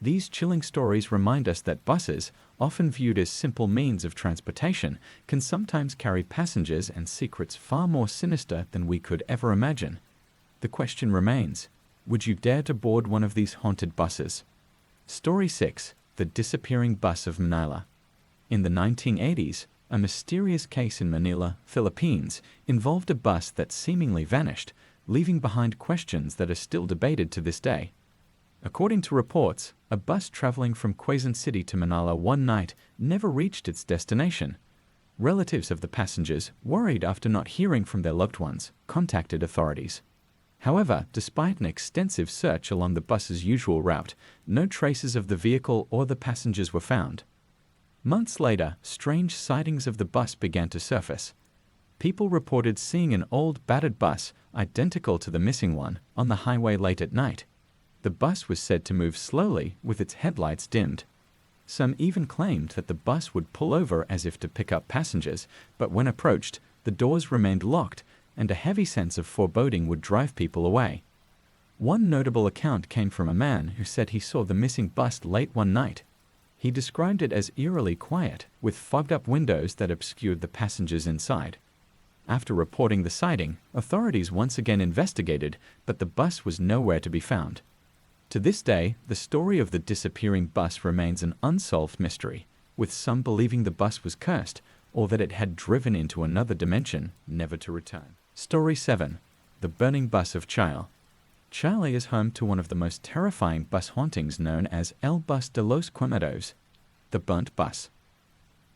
These chilling stories remind us that buses, often viewed as simple means of transportation, can sometimes carry passengers and secrets far more sinister than we could ever imagine. The question remains, would you dare to board one of these haunted buses? Story 6. The Disappearing Bus of Manila. In the 1980s, a mysterious case in Manila, Philippines, involved a bus that seemingly vanished, leaving behind questions that are still debated to this day. According to reports, a bus traveling from Quezon City to Manila one night never reached its destination. Relatives of the passengers, worried after not hearing from their loved ones, contacted authorities. However, despite an extensive search along the bus's usual route, no traces of the vehicle or the passengers were found. Months later, strange sightings of the bus began to surface. People reported seeing an old, battered bus, identical to the missing one, on the highway late at night. The bus was said to move slowly, with its headlights dimmed. Some even claimed that the bus would pull over as if to pick up passengers, but when approached, the doors remained locked, and a heavy sense of foreboding would drive people away. One notable account came from a man who said he saw the missing bus late one night. He described it as eerily quiet, with fogged-up windows that obscured the passengers inside. After reporting the sighting, authorities once again investigated, but the bus was nowhere to be found. To this day, the story of the disappearing bus remains an unsolved mystery, with some believing the bus was cursed, or that it had driven into another dimension, never to return. Story 7. The Burning Bus of Chile. Chile is home to one of the most terrifying bus hauntings known as El Bus de los Quemados, the burnt bus.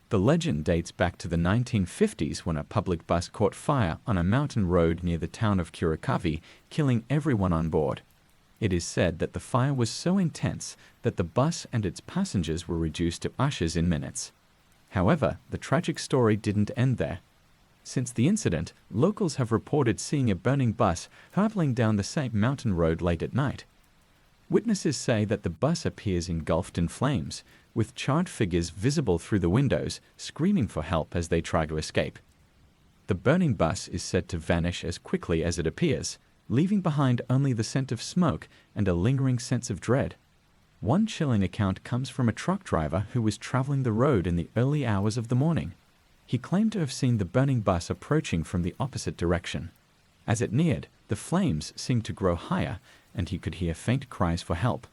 The legend dates back to the 1950s when a public bus caught fire on a mountain road near the town of Curacaví, killing everyone on board. It is said that the fire was so intense that the bus and its passengers were reduced to ashes in minutes. However, the tragic story didn't end there. Since the incident, locals have reported seeing a burning bus hurtling down the same mountain road late at night. Witnesses say that the bus appears engulfed in flames, with charred figures visible through the windows, screaming for help as they try to escape. The burning bus is said to vanish as quickly as it appears, leaving behind only the scent of smoke and a lingering sense of dread. One chilling account comes from a truck driver who was traveling the road in the early hours of the morning. He claimed to have seen the burning bus approaching from the opposite direction. As it neared, the flames seemed to grow higher, and he could hear faint cries for help.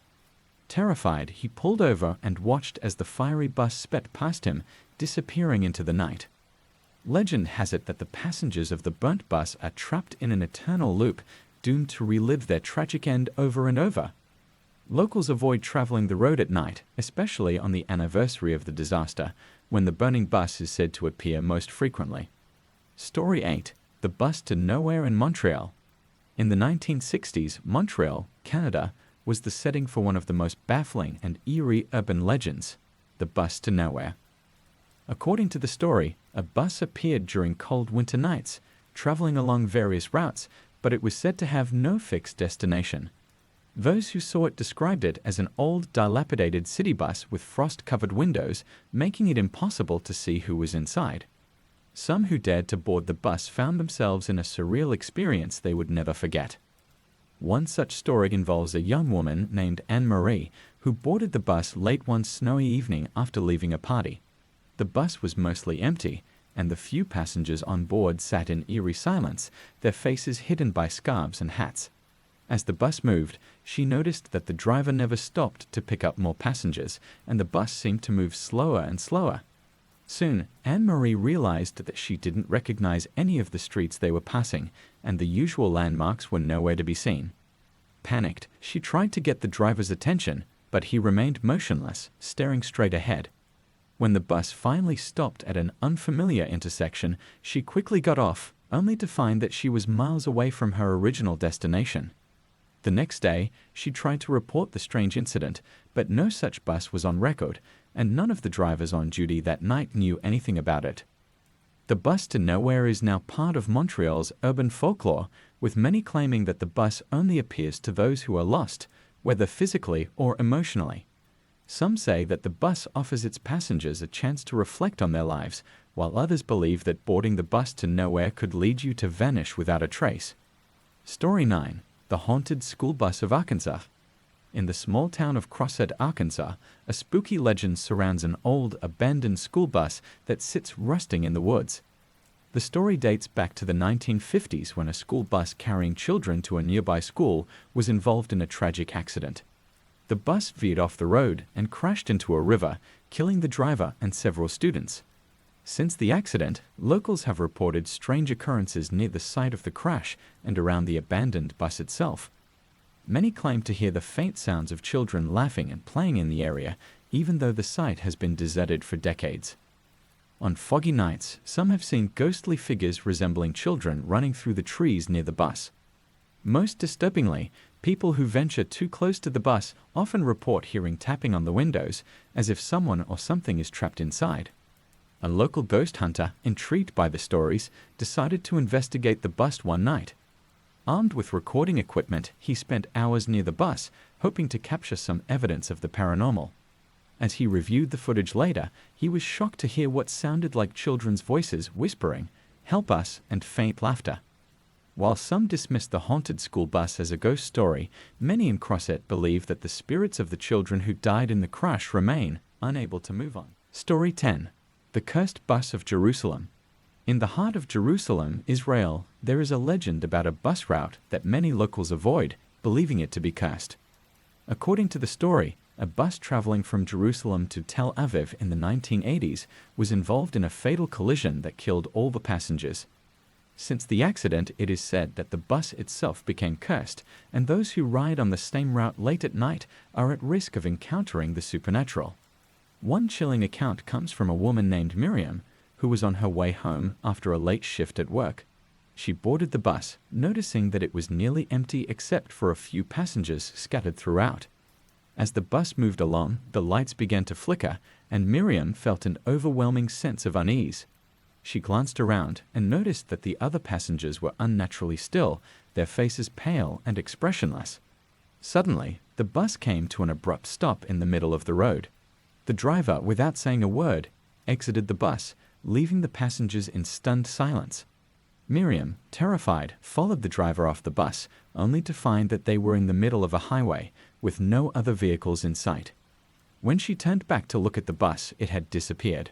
Terrified, he pulled over and watched as the fiery bus sped past him, disappearing into the night. Legend has it that the passengers of the burnt bus are trapped in an eternal loop, doomed to relive their tragic end over and over. Locals avoid traveling the road at night, especially on the anniversary of the disaster, when the burning bus is said to appear most frequently. Story 8. The Bus to Nowhere in Montreal. In the 1960s, Montreal, Canada, was the setting for one of the most baffling and eerie urban legends, the Bus to Nowhere. According to the story, a bus appeared during cold winter nights, traveling along various routes, but it was said to have no fixed destination. Those who saw it described it as an old, dilapidated city bus with frost-covered windows, making it impossible to see who was inside. Some who dared to board the bus found themselves in a surreal experience they would never forget. One such story involves a young woman named Anne-Marie who boarded the bus late one snowy evening after leaving a party. The bus was mostly empty, and the few passengers on board sat in eerie silence, their faces hidden by scarves and hats. As the bus moved, she noticed that the driver never stopped to pick up more passengers, and the bus seemed to move slower and slower. Soon, Anne-Marie realized that she didn't recognize any of the streets they were passing, and the usual landmarks were nowhere to be seen. Panicked, she tried to get the driver's attention, but he remained motionless, staring straight ahead. When the bus finally stopped at an unfamiliar intersection, she quickly got off, only to find that she was miles away from her original destination. The next day, she tried to report the strange incident, but no such bus was on record, and none of the drivers on duty that night knew anything about it. The bus to nowhere is now part of Montreal's urban folklore, with many claiming that the bus only appears to those who are lost, whether physically or emotionally. Some say that the bus offers its passengers a chance to reflect on their lives, while others believe that boarding the bus to nowhere could lead you to vanish without a trace. Story 9. The Haunted School Bus of Arkansas. In the small town of Crossett, Arkansas, a spooky legend surrounds an old, abandoned school bus that sits rusting in the woods. The story dates back to the 1950s when a school bus carrying children to a nearby school was involved in a tragic accident. The bus veered off the road and crashed into a river, killing the driver and several students. Since the accident, locals have reported strange occurrences near the site of the crash and around the abandoned bus itself. Many claim to hear the faint sounds of children laughing and playing in the area, even though the site has been deserted for decades. On foggy nights, some have seen ghostly figures resembling children running through the trees near the bus. Most disturbingly, people who venture too close to the bus often report hearing tapping on the windows, as if someone or something is trapped inside. A local ghost hunter, intrigued by the stories, decided to investigate the bus one night. Armed with recording equipment, he spent hours near the bus, hoping to capture some evidence of the paranormal. As he reviewed the footage later, he was shocked to hear what sounded like children's voices whispering, "Help us," and faint laughter. While some dismissed the haunted school bus as a ghost story, many in Crossett believe that the spirits of the children who died in the crash remain, unable to move on. Story 10. The Cursed Bus of Jerusalem. In the heart of Jerusalem, Israel, there is a legend about a bus route that many locals avoid, believing it to be cursed. According to the story, a bus traveling from Jerusalem to Tel Aviv in the 1980s was involved in a fatal collision that killed all the passengers. Since the accident, it is said that the bus itself became cursed, and those who ride on the same route late at night are at risk of encountering the supernatural. One chilling account comes from a woman named Miriam, who was on her way home after a late shift at work. She boarded the bus, noticing that it was nearly empty except for a few passengers scattered throughout. As the bus moved along, the lights began to flicker, and Miriam felt an overwhelming sense of unease. She glanced around and noticed that the other passengers were unnaturally still, their faces pale and expressionless. Suddenly, the bus came to an abrupt stop in the middle of the road. The driver, without saying a word, exited the bus, leaving the passengers in stunned silence. Miriam, terrified, followed the driver off the bus, only to find that they were in the middle of a highway, with no other vehicles in sight. When she turned back to look at the bus, it had disappeared.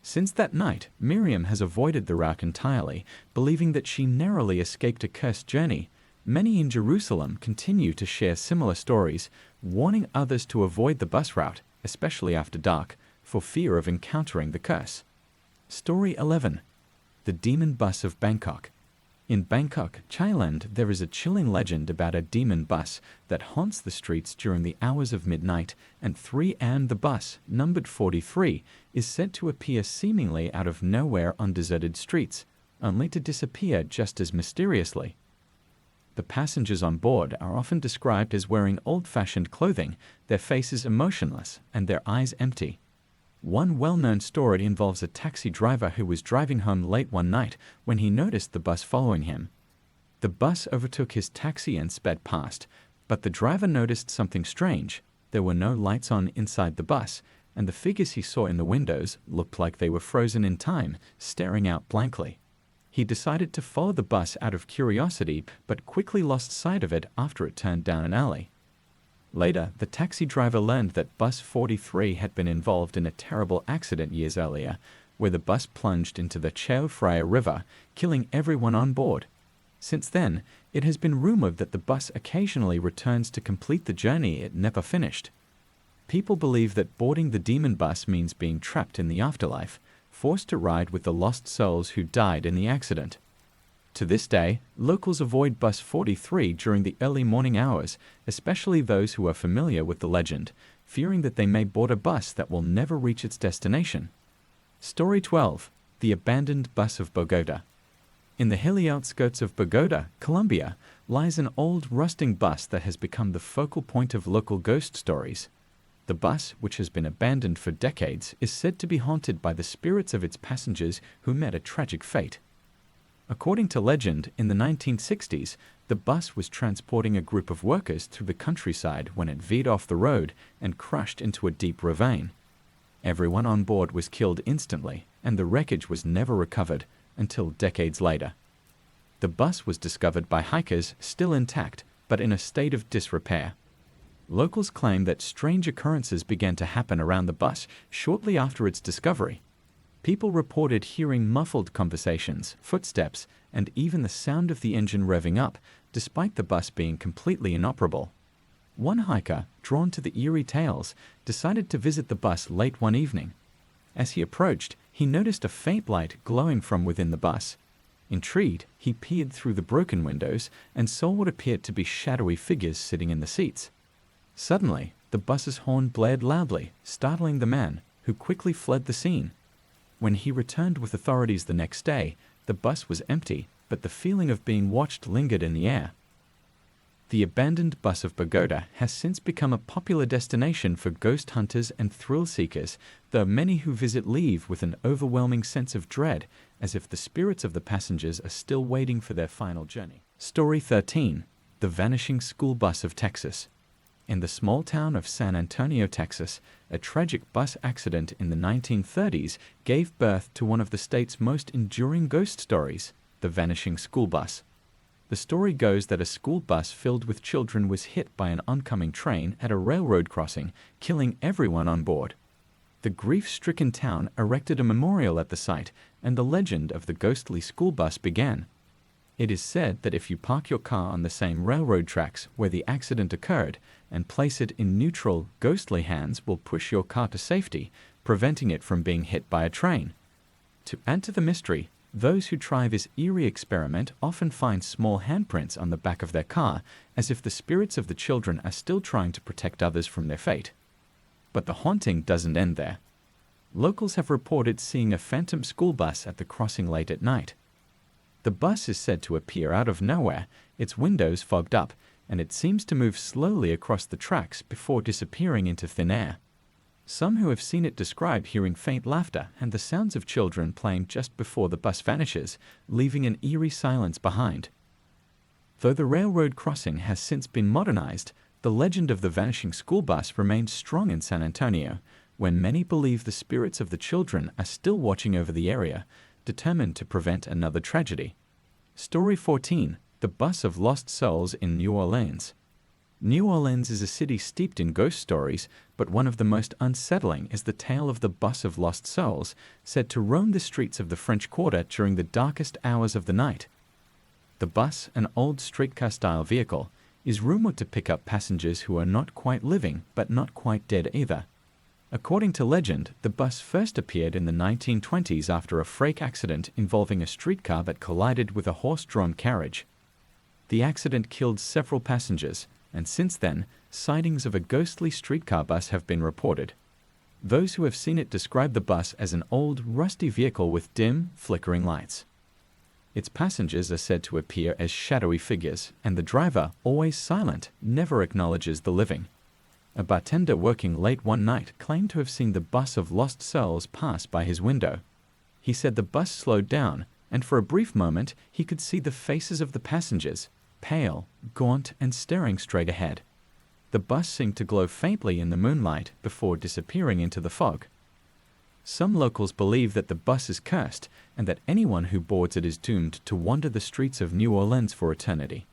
Since that night, Miriam has avoided the route entirely, believing that she narrowly escaped a cursed journey. Many in Jerusalem continue to share similar stories, warning others to avoid the bus route, especially after dark, for fear of encountering the curse. Story 11. The Demon Bus of Bangkok. In Bangkok, Thailand, there is a chilling legend about a demon bus that haunts the streets during the hours of midnight, and 3 the bus, numbered 43, is said to appear seemingly out of nowhere on deserted streets, only to disappear just as mysteriously. The passengers on board are often described as wearing old-fashioned clothing, their faces emotionless, and their eyes empty. One well-known story involves a taxi driver who was driving home late one night when he noticed the bus following him. The bus overtook his taxi and sped past, but the driver noticed something strange. There were no lights on inside the bus, and the figures he saw in the windows looked like they were frozen in time, staring out blankly. He decided to follow the bus out of curiosity, but quickly lost sight of it after it turned down an alley. Later, the taxi driver learned that bus 43 had been involved in a terrible accident years earlier, where the bus plunged into the Chao Phraya River, killing everyone on board. Since then, it has been rumored that the bus occasionally returns to complete the journey it never finished. People believe that boarding the demon bus means being trapped in the afterlife, forced to ride with the lost souls who died in the accident. To this day, locals avoid bus 43 during the early morning hours, especially those who are familiar with the legend, fearing that they may board a bus that will never reach its destination. Story 12. The Abandoned Bus of Bogota. In the hilly outskirts of Bogota, Colombia, lies an old rusting bus that has become the focal point of local ghost stories. The bus, which has been abandoned for decades, is said to be haunted by the spirits of its passengers who met a tragic fate. According to legend, in the 1960s, the bus was transporting a group of workers through the countryside when it veered off the road and crashed into a deep ravine. Everyone on board was killed instantly, and the wreckage was never recovered until decades later. The bus was discovered by hikers still intact, but in a state of disrepair. Locals claim that strange occurrences began to happen around the bus shortly after its discovery. People reported hearing muffled conversations, footsteps, and even the sound of the engine revving up, despite the bus being completely inoperable. One hiker, drawn to the eerie tales, decided to visit the bus late one evening. As he approached, he noticed a faint light glowing from within the bus. Intrigued, he peered through the broken windows and saw what appeared to be shadowy figures sitting in the seats. Suddenly, the bus's horn blared loudly, startling the man, who quickly fled the scene. When he returned with authorities the next day, the bus was empty, but the feeling of being watched lingered in the air. The abandoned bus of Bogota has since become a popular destination for ghost hunters and thrill seekers, though many who visit leave with an overwhelming sense of dread, as if the spirits of the passengers are still waiting for their final journey. Story 13. The Vanishing School Bus of Texas. In the small town of San Antonio, Texas, a tragic bus accident in the 1930s gave birth to one of the state's most enduring ghost stories, the vanishing school bus. The story goes that a school bus filled with children was hit by an oncoming train at a railroad crossing, killing everyone on board. The grief-stricken town erected a memorial at the site, and the legend of the ghostly school bus began. It is said that if you park your car on the same railroad tracks where the accident occurred and place it in neutral, ghostly hands will push your car to safety, preventing it from being hit by a train. To add to the mystery, those who try this eerie experiment often find small handprints on the back of their car, as if the spirits of the children are still trying to protect others from their fate. But the haunting doesn't end there. Locals have reported seeing a phantom school bus at the crossing late at night. The bus is said to appear out of nowhere, its windows fogged up, and it seems to move slowly across the tracks before disappearing into thin air. Some who have seen it describe hearing faint laughter and the sounds of children playing just before the bus vanishes, leaving an eerie silence behind. Though the railroad crossing has since been modernized, the legend of the vanishing school bus remains strong in San Antonio, when many believe the spirits of the children are still watching over the area, determined to prevent another tragedy. Story 14. The Bus of Lost Souls in New Orleans. New Orleans is a city steeped in ghost stories, but one of the most unsettling is the tale of the Bus of Lost Souls, said to roam the streets of the French Quarter during the darkest hours of the night. The bus, an old streetcar-style vehicle, is rumored to pick up passengers who are not quite living, but not quite dead either. According to legend, the bus first appeared in the 1920s after a freight accident involving a streetcar that collided with a horse-drawn carriage. The accident killed several passengers, and since then, sightings of a ghostly streetcar bus have been reported. Those who have seen it describe the bus as an old, rusty vehicle with dim, flickering lights. Its passengers are said to appear as shadowy figures, and the driver, always silent, never acknowledges the living. A bartender working late one night claimed to have seen the bus of lost souls pass by his window. He said the bus slowed down, and for a brief moment he could see the faces of the passengers, pale, gaunt, and staring straight ahead. The bus seemed to glow faintly in the moonlight before disappearing into the fog. Some locals believe that the bus is cursed, and that anyone who boards it is doomed to wander the streets of New Orleans for eternity.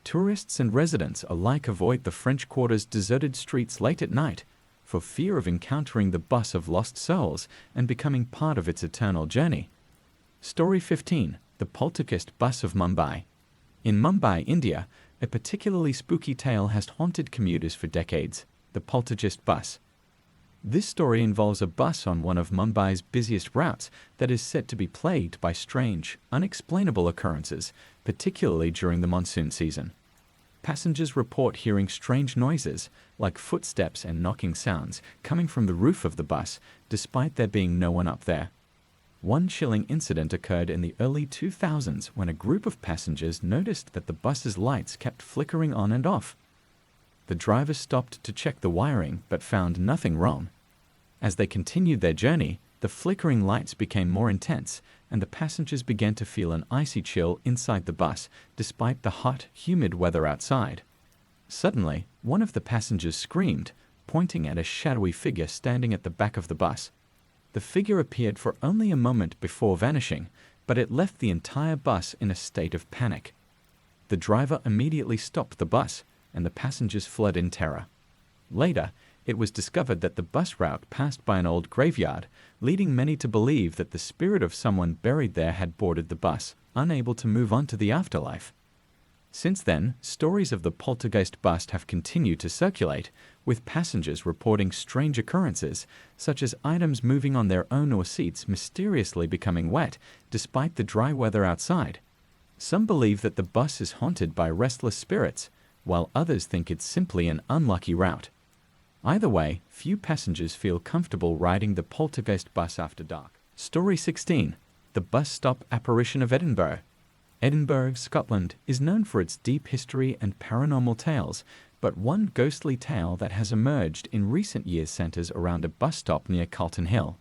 Tourists and residents alike avoid the French Quarter's deserted streets late at night, for fear of encountering the bus of lost souls and becoming part of its eternal journey. Story 15. The Poltergeist Bus of Mumbai. In Mumbai, India, a particularly spooky tale has haunted commuters for decades, the Poltergeist Bus. This story involves a bus on one of Mumbai's busiest routes that is said to be plagued by strange, unexplainable occurrences, particularly during the monsoon season. Passengers report hearing strange noises, like footsteps and knocking sounds, coming from the roof of the bus, despite there being no one up there. One chilling incident occurred in the early 2000s when a group of passengers noticed that the bus's lights kept flickering on and off. The driver stopped to check the wiring but found nothing wrong. As they continued their journey, the flickering lights became more intense, and the passengers began to feel an icy chill inside the bus despite the hot, humid weather outside. Suddenly, one of the passengers screamed, pointing at a shadowy figure standing at the back of the bus. The figure appeared for only a moment before vanishing, but it left the entire bus in a state of panic. The driver immediately stopped the bus, and the passengers fled in terror. Later, it was discovered that the bus route passed by an old graveyard, leading many to believe that the spirit of someone buried there had boarded the bus, unable to move on to the afterlife. Since then, stories of the poltergeist bus have continued to circulate, with passengers reporting strange occurrences, such as items moving on their own or seats mysteriously becoming wet despite the dry weather outside. Some believe that the bus is haunted by restless spirits, while others think it's simply an unlucky route. Either way, few passengers feel comfortable riding the poltergeist bus after dark. Story 16. The Bus Stop Apparition of Edinburgh. Edinburgh, Scotland, is known for its deep history and paranormal tales, but one ghostly tale that has emerged in recent years centers around a bus stop near Calton Hill.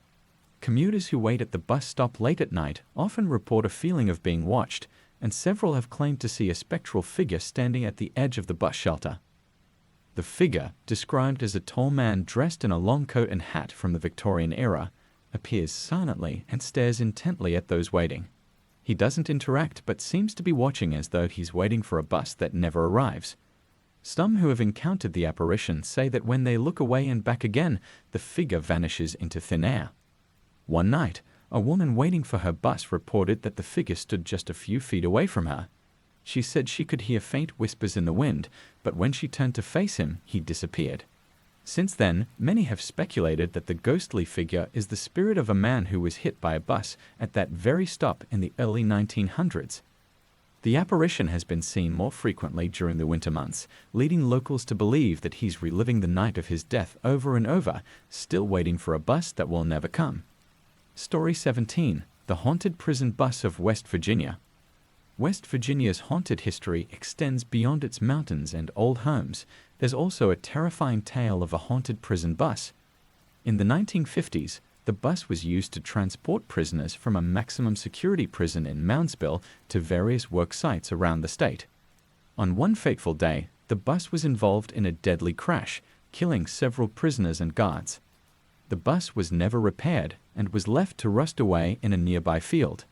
Commuters who wait at the bus stop late at night often report a feeling of being watched, and several have claimed to see a spectral figure standing at the edge of the bus shelter. The figure, described as a tall man dressed in a long coat and hat from the Victorian era, appears silently and stares intently at those waiting. He doesn't interact but seems to be watching as though he's waiting for a bus that never arrives. Some who have encountered the apparition say that when they look away and back again, the figure vanishes into thin air. One night, a woman waiting for her bus reported that the figure stood just a few feet away from her. She said she could hear faint whispers in the wind, but when she turned to face him, he disappeared. Since then, many have speculated that the ghostly figure is the spirit of a man who was hit by a bus at that very stop in the early 1900s. The apparition has been seen more frequently during the winter months, leading locals to believe that he's reliving the night of his death over and over, still waiting for a bus that will never come. Story 17. The Haunted Prison Bus of West Virginia. West Virginia's haunted history extends beyond its mountains and old homes. There's also a terrifying tale of a haunted prison bus. In the 1950s, the bus was used to transport prisoners from a maximum security prison in Moundsville to various work sites around the state. On one fateful day, the bus was involved in a deadly crash, killing several prisoners and guards. The bus was never repaired and was left to rust away in a nearby field.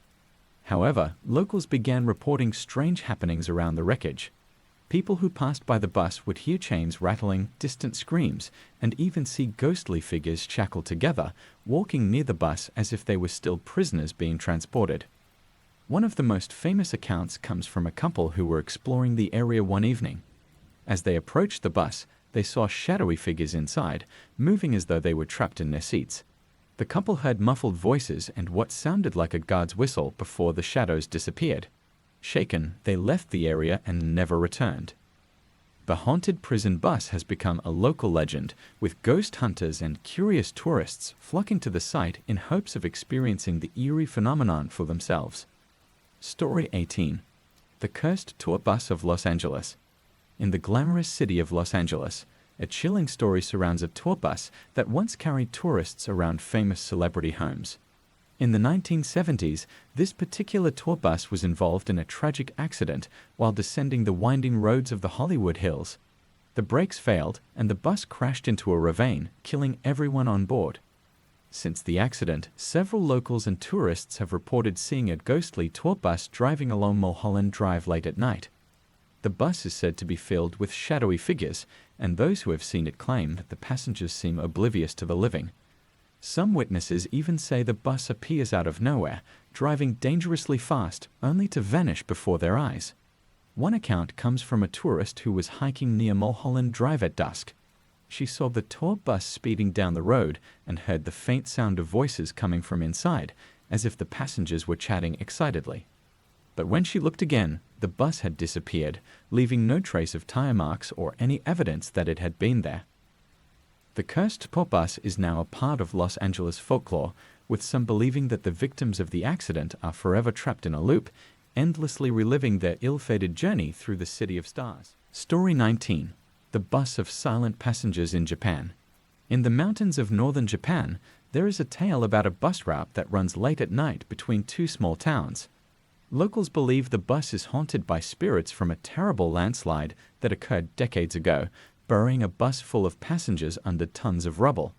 However, locals began reporting strange happenings around the wreckage. People who passed by the bus would hear chains rattling, distant screams, and even see ghostly figures shackled together, walking near the bus as if they were still prisoners being transported. One of the most famous accounts comes from a couple who were exploring the area one evening. As they approached the bus, they saw shadowy figures inside, moving as though they were trapped in their seats. The couple heard muffled voices and what sounded like a guard's whistle before the shadows disappeared. Shaken, they left the area and never returned. The haunted prison bus has become a local legend, with ghost hunters and curious tourists flocking to the site in hopes of experiencing the eerie phenomenon for themselves. Story 18. The Cursed Tour Bus of Los Angeles. In the glamorous city of Los Angeles, a chilling story surrounds a tour bus that once carried tourists around famous celebrity homes. In the 1970s, this particular tour bus was involved in a tragic accident while descending the winding roads of the Hollywood Hills. The brakes failed, and the bus crashed into a ravine, killing everyone on board. Since the accident, several locals and tourists have reported seeing a ghostly tour bus driving along Mulholland Drive late at night. The bus is said to be filled with shadowy figures, and those who have seen it claim that the passengers seem oblivious to the living. Some witnesses even say the bus appears out of nowhere, driving dangerously fast, only to vanish before their eyes. One account comes from a tourist who was hiking near Mulholland Drive at dusk. She saw the tour bus speeding down the road and heard the faint sound of voices coming from inside, as if the passengers were chatting excitedly. But when she looked again, the bus had disappeared, leaving no trace of tire marks or any evidence that it had been there. The cursed tour bus is now a part of Los Angeles folklore, with some believing that the victims of the accident are forever trapped in a loop, endlessly reliving their ill-fated journey through the City of Stars. Story 19. The Bus of Silent Passengers in Japan. In the mountains of northern Japan, there is a tale about a bus route that runs late at night between two small towns. Locals believe the bus is haunted by spirits from a terrible landslide that occurred decades ago, burying a bus full of passengers under tons of rubble.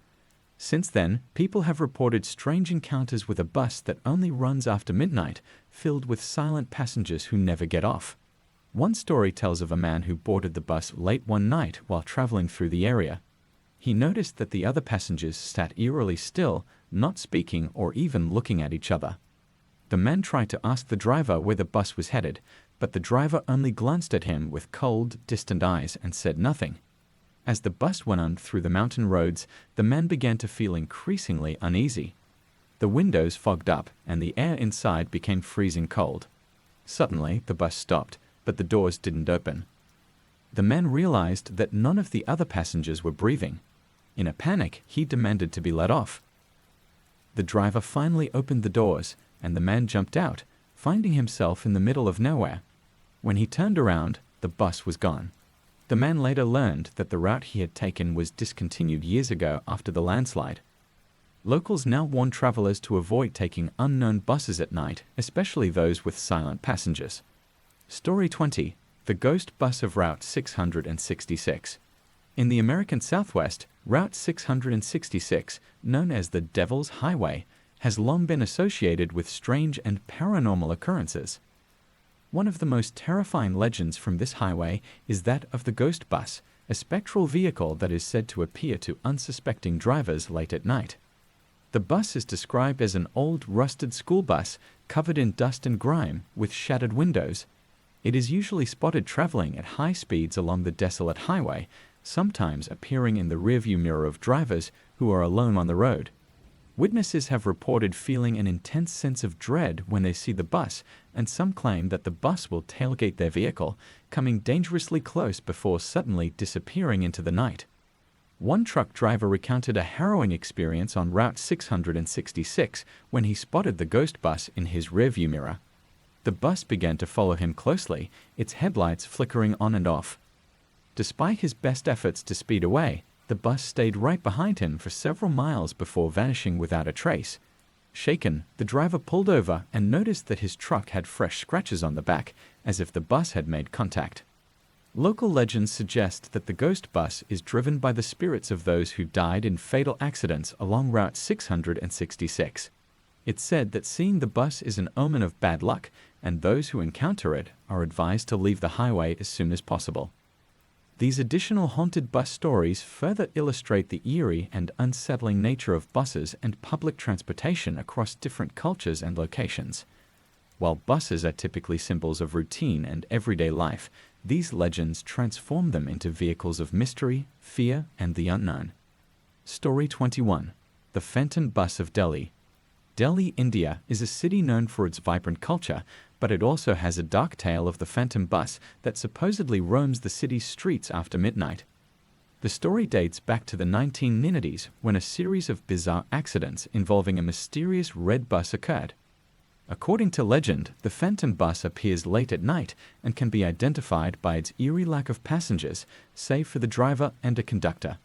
Since then, people have reported strange encounters with a bus that only runs after midnight, filled with silent passengers who never get off. One story tells of a man who boarded the bus late one night while traveling through the area. He noticed that the other passengers sat eerily still, not speaking or even looking at each other. The man tried to ask the driver where the bus was headed, but the driver only glanced at him with cold, distant eyes and said nothing. As the bus went on through the mountain roads, the man began to feel increasingly uneasy. The windows fogged up and the air inside became freezing cold. Suddenly, the bus stopped, but the doors didn't open. The man realized that none of the other passengers were breathing. In a panic, he demanded to be let off. The driver finally opened the doors, and the man jumped out, finding himself in the middle of nowhere. When he turned around, the bus was gone. The man later learned that the route he had taken was discontinued years ago after the landslide. Locals now warn travelers to avoid taking unknown buses at night, especially those with silent passengers. Story 20. The Ghost Bus of Route 666. In the American Southwest, Route 666, known as the Devil's Highway, has long been associated with strange and paranormal occurrences. One of the most terrifying legends from this highway is that of the Ghost Bus, a spectral vehicle that is said to appear to unsuspecting drivers late at night. The bus is described as an old, rusted school bus covered in dust and grime with shattered windows. It is usually spotted traveling at high speeds along the desolate highway, sometimes appearing in the rearview mirror of drivers who are alone on the road. Witnesses have reported feeling an intense sense of dread when they see the bus, and some claim that the bus will tailgate their vehicle, coming dangerously close before suddenly disappearing into the night. One truck driver recounted a harrowing experience on Route 666 when he spotted the ghost bus in his rearview mirror. The bus began to follow him closely, its headlights flickering on and off. Despite his best efforts to speed away, the bus stayed right behind him for several miles before vanishing without a trace. Shaken, the driver pulled over and noticed that his truck had fresh scratches on the back, as if the bus had made contact. Local legends suggest that the ghost bus is driven by the spirits of those who died in fatal accidents along Route 666. It's said that seeing the bus is an omen of bad luck, and those who encounter it are advised to leave the highway as soon as possible. These additional haunted bus stories further illustrate the eerie and unsettling nature of buses and public transportation across different cultures and locations. While buses are typically symbols of routine and everyday life, these legends transform them into vehicles of mystery, fear, and the unknown. Story 21. The Phantom Bus of Delhi. Delhi, India, is a city known for its vibrant culture, but it also has a dark tale of the phantom bus that supposedly roams the city's streets after midnight. The story dates back to the 1990s when a series of bizarre accidents involving a mysterious red bus occurred. According to legend, the phantom bus appears late at night and can be identified by its eerie lack of passengers, save for the driver and a conductor.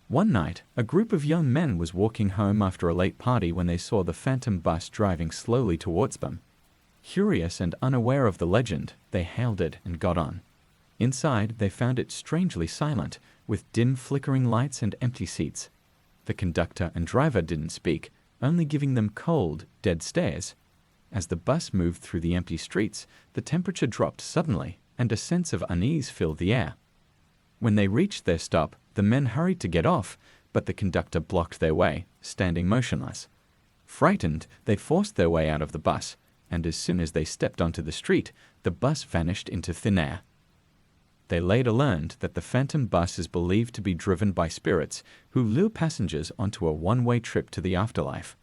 One night, a group of young men was walking home after a late party when they saw the phantom bus driving slowly towards them. Curious and unaware of the legend, they hailed it and got on. Inside, they found it strangely silent, with dim flickering lights and empty seats. The conductor and driver didn't speak, only giving them cold, dead stares. As the bus moved through the empty streets, the temperature dropped suddenly, and a sense of unease filled the air. When they reached their stop, the men hurried to get off, but the conductor blocked their way, standing motionless. Frightened, they forced their way out of the bus, and as soon as they stepped onto the street, the bus vanished into thin air. They later learned that the phantom bus is believed to be driven by spirits who lure passengers onto a one-way trip to the afterlife.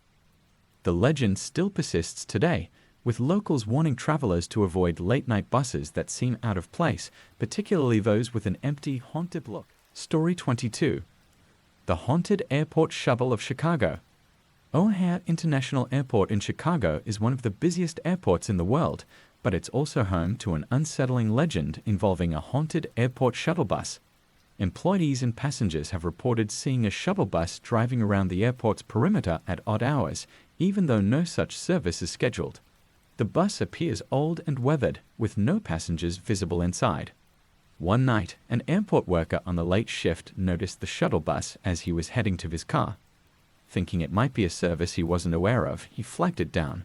The legend still persists today, with locals warning travelers to avoid late-night buses that seem out of place, particularly those with an empty, haunted look. Story 22. The Haunted Airport Shuttle of Chicago. O'Hare International Airport in Chicago is one of the busiest airports in the world, but it's also home to an unsettling legend involving a haunted airport shuttle bus. Employees and passengers have reported seeing a shuttle bus driving around the airport's perimeter at odd hours, even though no such service is scheduled. The bus appears old and weathered, with no passengers visible inside. One night, an airport worker on the late shift noticed the shuttle bus as he was heading to his car. Thinking it might be a service he wasn't aware of, he flagged it down.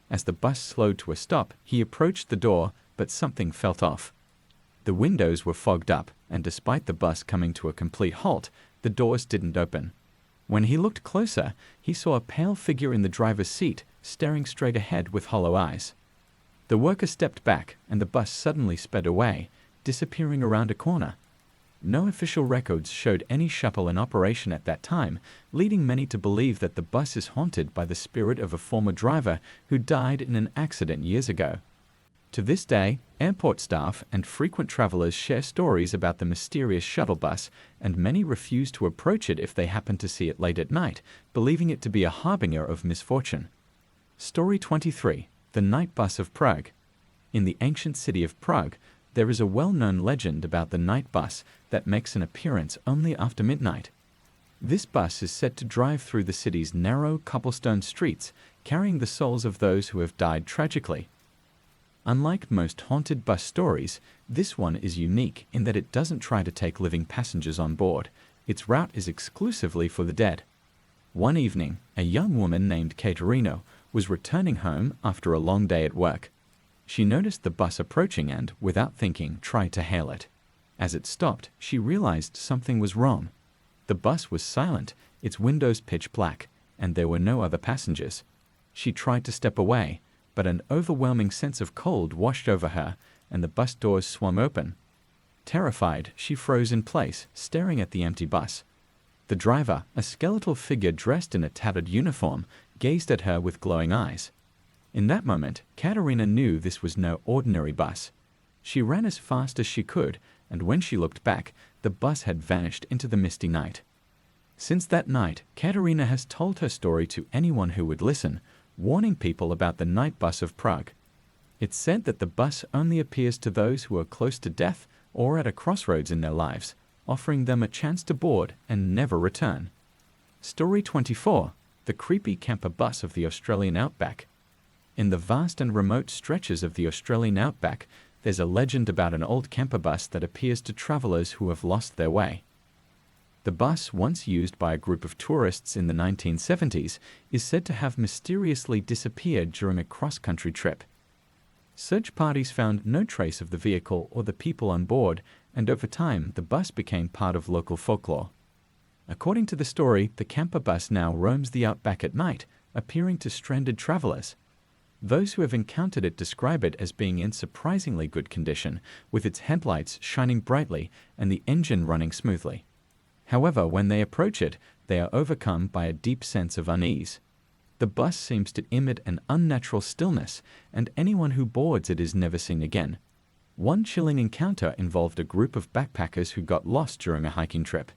As the bus slowed to a stop, he approached the door, but something felt off. The windows were fogged up, and despite the bus coming to a complete halt, the doors didn't open. When he looked closer, he saw a pale figure in the driver's seat, staring straight ahead with hollow eyes. The worker stepped back, and the bus suddenly sped away, disappearing around a corner. No official records showed any shuttle in operation at that time, leading many to believe that the bus is haunted by the spirit of a former driver who died in an accident years ago. To this day, airport staff and frequent travelers share stories about the mysterious shuttle bus, and many refuse to approach it if they happen to see it late at night, believing it to be a harbinger of misfortune. Story 23. The Night Bus of Prague. In the ancient city of Prague, there is a well-known legend about the night bus that makes an appearance only after midnight. This bus is said to drive through the city's narrow cobblestone streets, carrying the souls of those who have died tragically. Unlike most haunted bus stories, this one is unique in that it doesn't try to take living passengers on board. Its route is exclusively for the dead. One evening, a young woman named Katerina was returning home after a long day at work. She noticed the bus approaching and, without thinking, tried to hail it. As it stopped, she realized something was wrong. The bus was silent, its windows pitch black, and there were no other passengers. She tried to step away, but an overwhelming sense of cold washed over her, and the bus doors swung open. Terrified, she froze in place, staring at the empty bus. The driver, a skeletal figure dressed in a tattered uniform, gazed at her with glowing eyes. In that moment, Katerina knew this was no ordinary bus. She ran as fast as she could, and when she looked back, the bus had vanished into the misty night. Since that night, Katerina has told her story to anyone who would listen, warning people about the night bus of Prague. It's said that the bus only appears to those who are close to death or at a crossroads in their lives, offering them a chance to board and never return. Story 24. The Creepy Camper Bus of the Australian Outback. In the vast and remote stretches of the Australian outback, there's a legend about an old camper bus that appears to travelers who have lost their way. The bus, once used by a group of tourists in the 1970s, is said to have mysteriously disappeared during a cross-country trip. Search parties found no trace of the vehicle or the people on board, and over time the bus became part of local folklore. According to the story, the camper bus now roams the outback at night, appearing to stranded travelers. Those who have encountered it describe it as being in surprisingly good condition, with its headlights shining brightly and the engine running smoothly. However, when they approach it, they are overcome by a deep sense of unease. The bus seems to emit an unnatural stillness, and anyone who boards it is never seen again. One chilling encounter involved a group of backpackers who got lost during a hiking trip.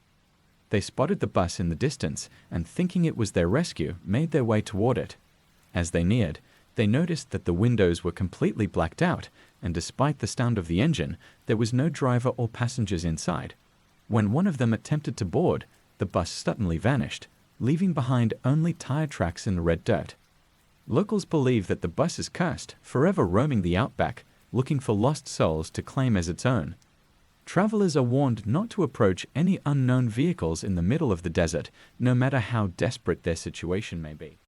They spotted the bus in the distance and, thinking it was their rescue, made their way toward it. As they neared, they noticed that the windows were completely blacked out, and despite the sound of the engine, there was no driver or passengers inside. When one of them attempted to board, the bus suddenly vanished, leaving behind only tire tracks in the red dirt. Locals believe that the bus is cursed, forever roaming the outback, looking for lost souls to claim as its own. Travelers are warned not to approach any unknown vehicles in the middle of the desert, no matter how desperate their situation may be.